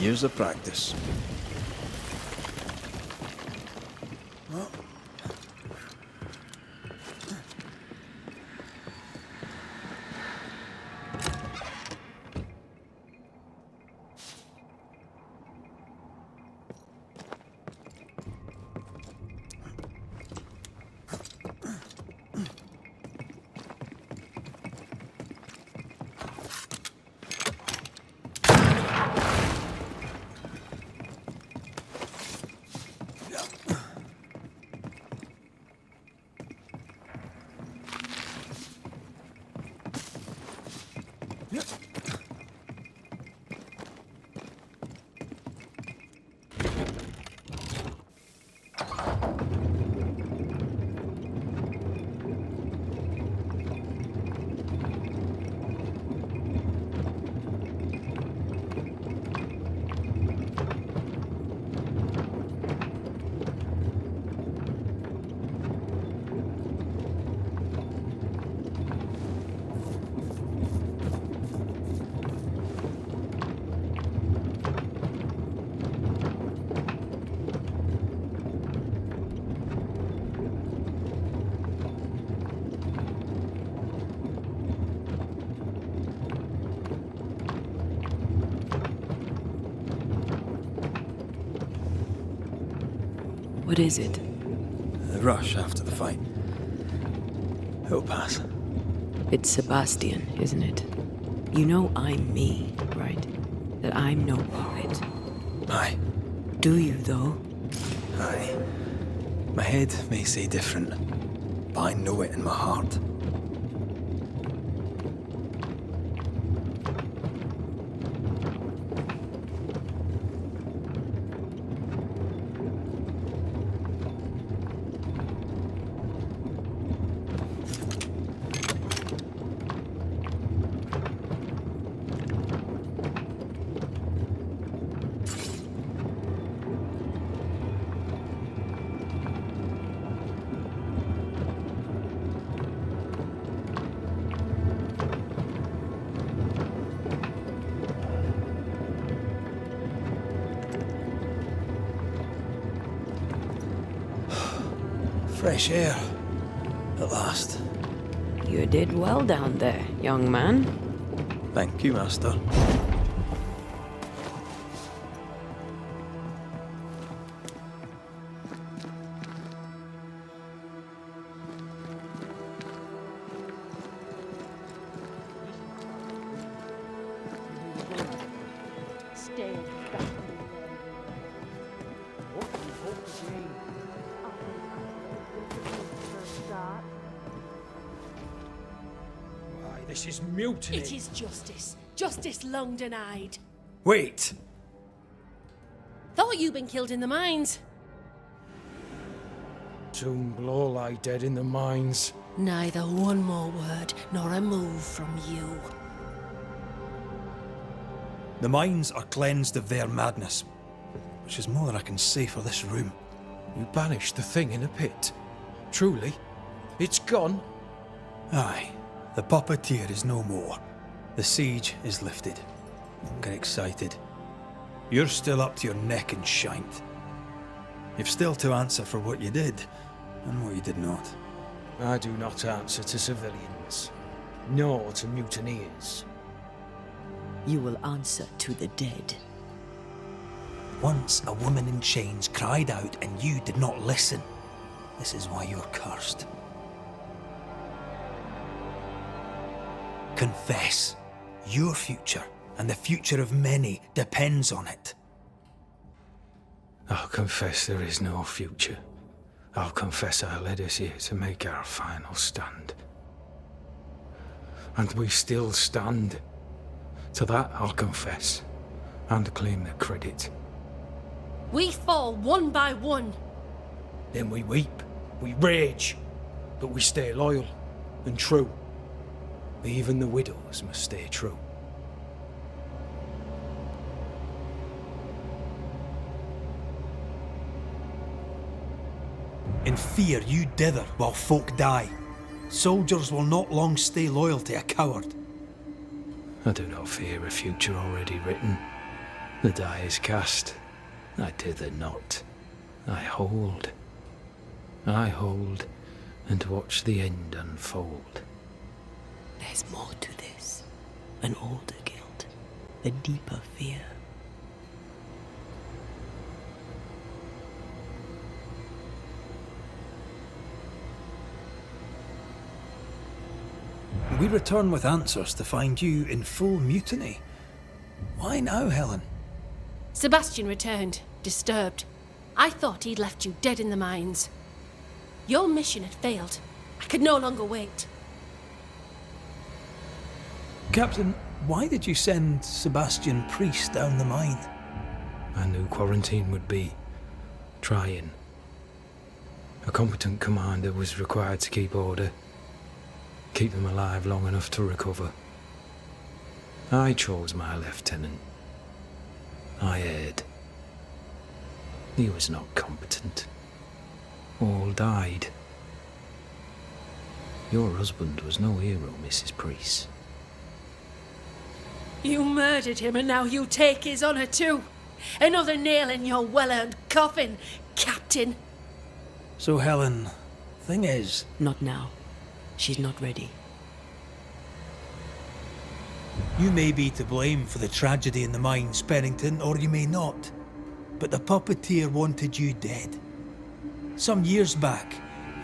Years of practice. What is it? The rush after the fight. It'll pass. It's Sebastian, isn't it? You know I'm me, right? That I'm no puppet. Aye. Do you, though? Aye. My head may say different, but I know it in my heart. Fresh air. At last. You did well down there, young man. Thank you, Master. This is mutiny. It is justice. Justice long denied. Wait! Thought you'd been killed in the mines. Soon will all lie dead in the mines. Neither one more word nor a move from you. The mines are cleansed of their madness, which is more than I can say for this room. You banished the thing in a pit. Truly? It's gone? Aye. The puppeteer is no more. The siege is lifted. Don't get excited. You're still up to your neck in shite. You've still to answer for what you did, and what you did not. I do not answer to civilians, nor to mutineers. You will answer to the dead. Once a woman in chains cried out and you did not listen. This is why you're cursed. Confess. Your future, and the future of many, depends on it. I'll confess there is no future. I'll confess I led us here to make our final stand. And we still stand. To that I'll confess, and claim the credit. We fall one by one. Then we weep, we rage, but we stay loyal and true. Even the widows must stay true. In fear you dither while folk die. Soldiers will not long stay loyal to a coward. I do not fear a future already written. The die is cast. I dither not. I hold, and watch the end unfold. There's more to this. An older guilt. A deeper fear. We return with answers to find you in full mutiny. Why now, Helen? Sebastian returned, disturbed. I thought he'd left you dead in the mines. Your mission had failed. I could no longer wait. Captain, why did you send Sebastian Priest down the mine? I knew quarantine would be trying. A competent commander was required to keep order. Keep them alive long enough to recover. I chose my lieutenant. I erred. He was not competent. All died. Your husband was no hero, Mrs. Priest. You murdered him and now you take his honor too. Another nail in your well-earned coffin, Captain. So, Helen, thing is... Not now. She's not ready. You may be to blame for the tragedy in the mines, Pennington, or you may not. But the puppeteer wanted you dead. Some years back,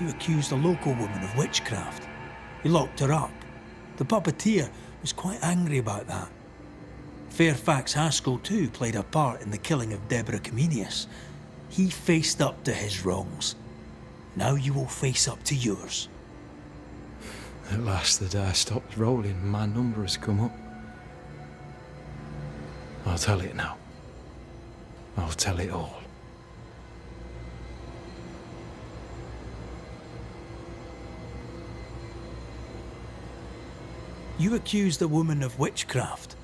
you accused a local woman of witchcraft. You locked her up. The puppeteer was quite angry about that. Fairfax Haskell too played a part in the killing of Deborah Comenius. He faced up to his wrongs. Now you will face up to yours. At last the die stopped rolling, my number has come up. I'll tell it now. I'll tell it all. You accused a woman of witchcraft.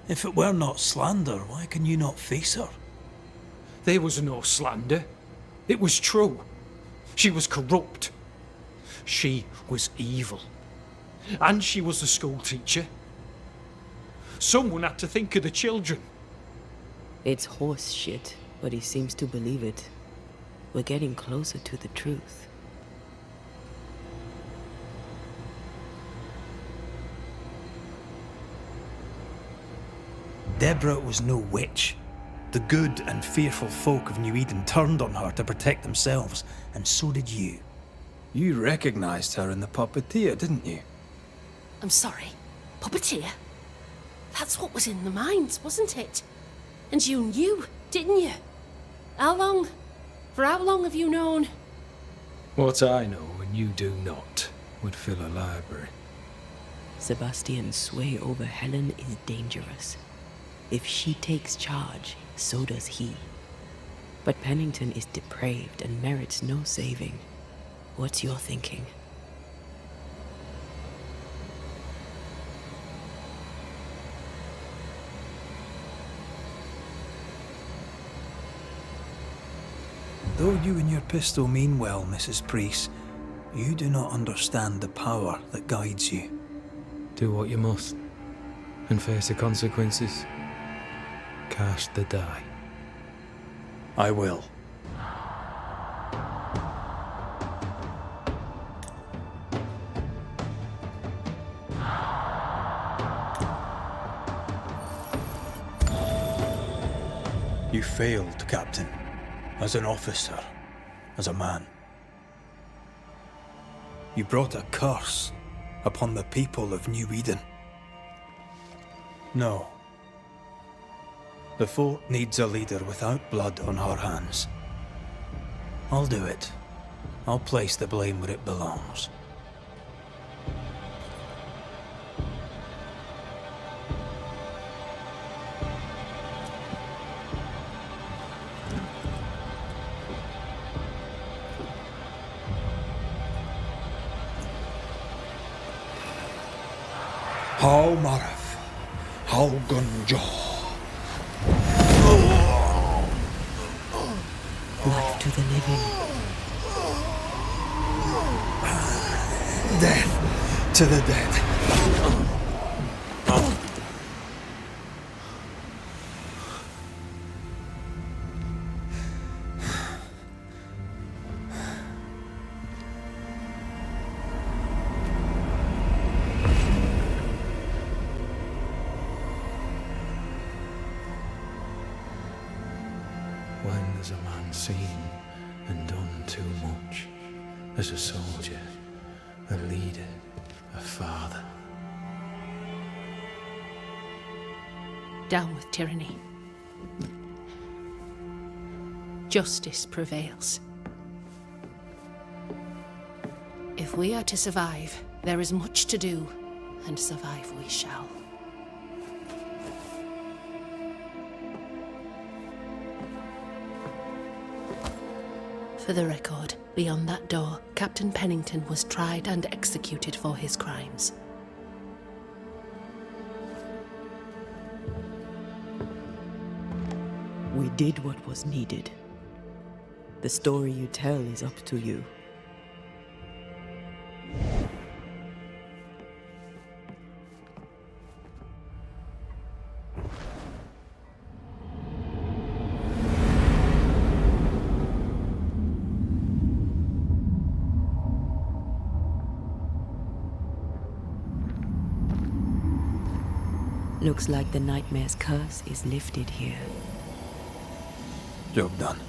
If it were not slander, why can you not face her? There was no slander. It was true. She was corrupt. She was evil. And she was a school teacher. Someone had to think of the children. It's horse shit, but he seems to believe it. We're getting closer to the truth. Deborah was no witch. The good and fearful folk of New Eden turned on her to protect themselves, and so did you. You recognized her in the puppeteer, didn't you? I'm sorry. Puppeteer? That's what was in the mines, wasn't it? And you knew, didn't you? For how long have you known? What I know and you do not would fill a library. Sebastian's sway over Helen is dangerous. If she takes charge, so does he. But Pennington is depraved and merits no saving. What's your thinking? Though you and your pistol mean well, Mrs. Priest, you do not understand the power that guides you. Do what you must, and face the consequences. Cast the die. I will. You failed, Captain. As an officer, as a man. You brought a curse upon the people of New Eden. No. The fort needs a leader without blood on her hands. I'll do it. I'll place the blame where it belongs. How Marif, how Gunjo. Life to the living. Death to the dead. has a man seen and done too much? As a soldier, a leader, a father. Down with tyranny. Justice prevails. If we are to survive, there is much to do, and survive we shall. For the record, beyond that door, Captain Pennington was tried and executed for his crimes. We did what was needed. The story you tell is up to you. Looks like the nightmare's curse is lifted here. Job done.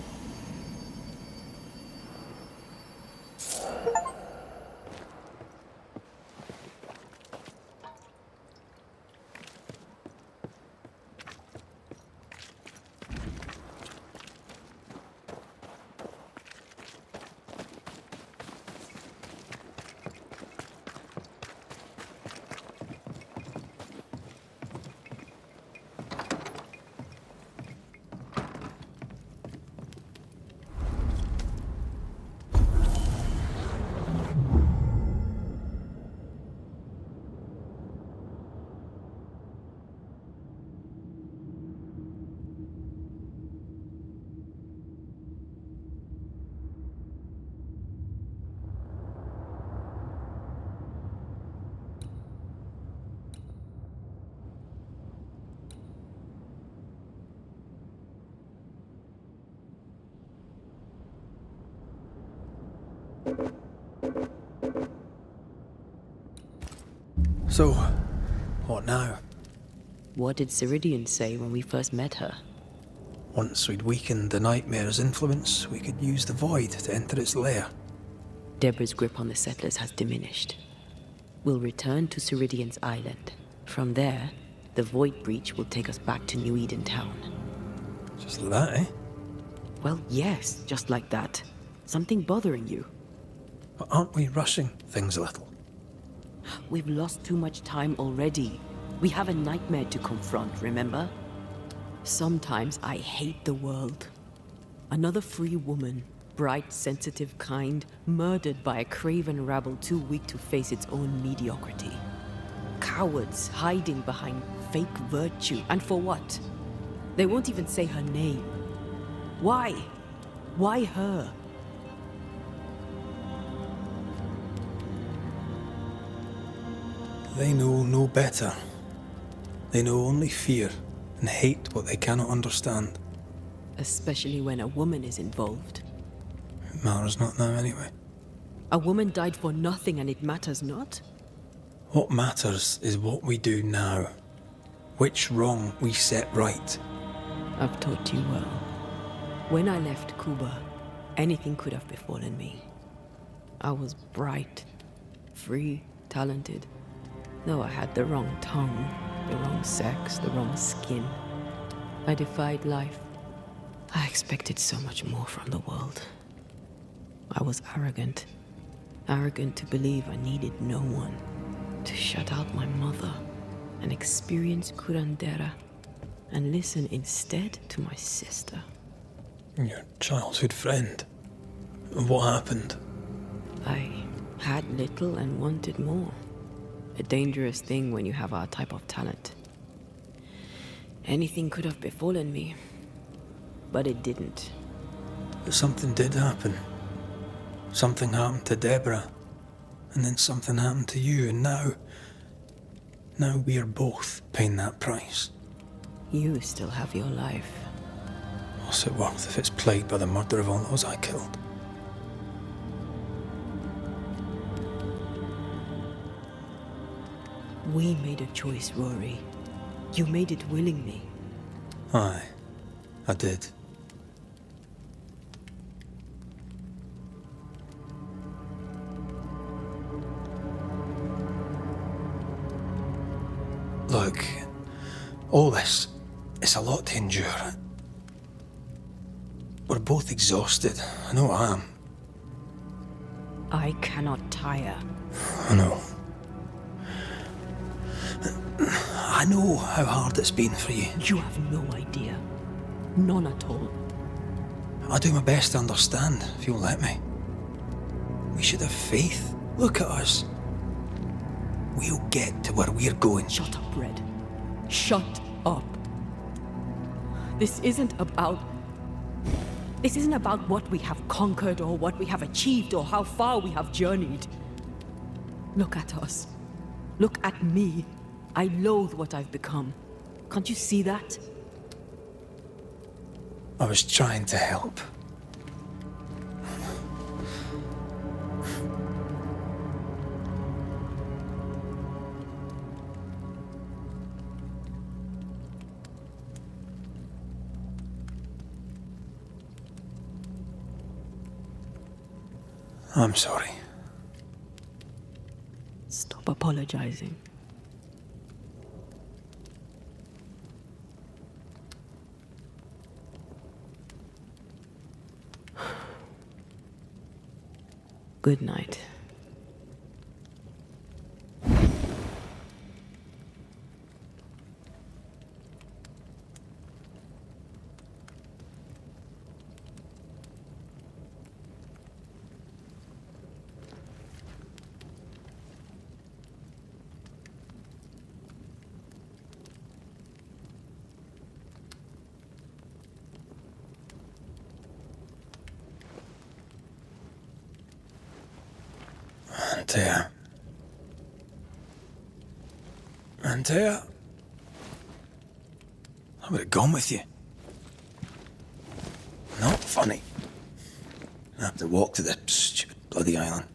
So, what now? What did Radeon say when we first met her? Once we'd weakened the nightmare's influence, we could use the void to enter its lair. Deborah's grip on the settlers has diminished. We'll return to Radeon's island. From there, the void breach will take us back to New Eden town. Just like that, eh? Well, yes, just like that. Something bothering you? But aren't we rushing things a little? We've lost too much time already. We have a nightmare to confront, remember? Sometimes I hate the world. Another free woman, bright, sensitive, kind, murdered by a craven rabble too weak to face its own mediocrity. Cowards hiding behind fake virtue. And for what? They won't even say her name. Why? Why her? They know no better. They know only fear and hate what they cannot understand. Especially when a woman is involved. It matters not now anyway. A woman died for nothing and it matters not? What matters is what we do now. Which wrong we set right. I've taught you well. When I left Cuba, anything could have befallen me. I was bright, free, talented. Though I had the wrong tongue, the wrong sex, the wrong skin. I defied life. I expected so much more from the world. I was arrogant. Arrogant to believe I needed no one. To shut out my mother and experience curandera. And listen instead to my sister. Your childhood friend. What happened? I had little and wanted more. A dangerous thing when you have our type of talent. Anything could have befallen me, but it didn't. But something did happen. Something happened to Deborah, and then something happened to you, and now we are both paying that price. You still have your life. What's it worth if it's plagued by the murder of all those I killed? We made a choice, Rory. You made it willingly. Aye, I did. Look, all this, it's a lot to endure. We're both exhausted. I know I am. I cannot tire. I know. I know how hard it's been for you. You have no idea. None at all. I'll do my best to understand, if you'll let me. We should have faith. Look at us. We'll get to where we're going. Shut up, Red. Shut up. This isn't about what we have conquered or what we have achieved or how far we have journeyed. Look at us. Look at me. I loathe what I've become. Can't you see that? I was trying to help. I'm sorry. Stop apologizing. Good night. Antea. I would have gone with you. Not funny. I have to walk to the stupid bloody island.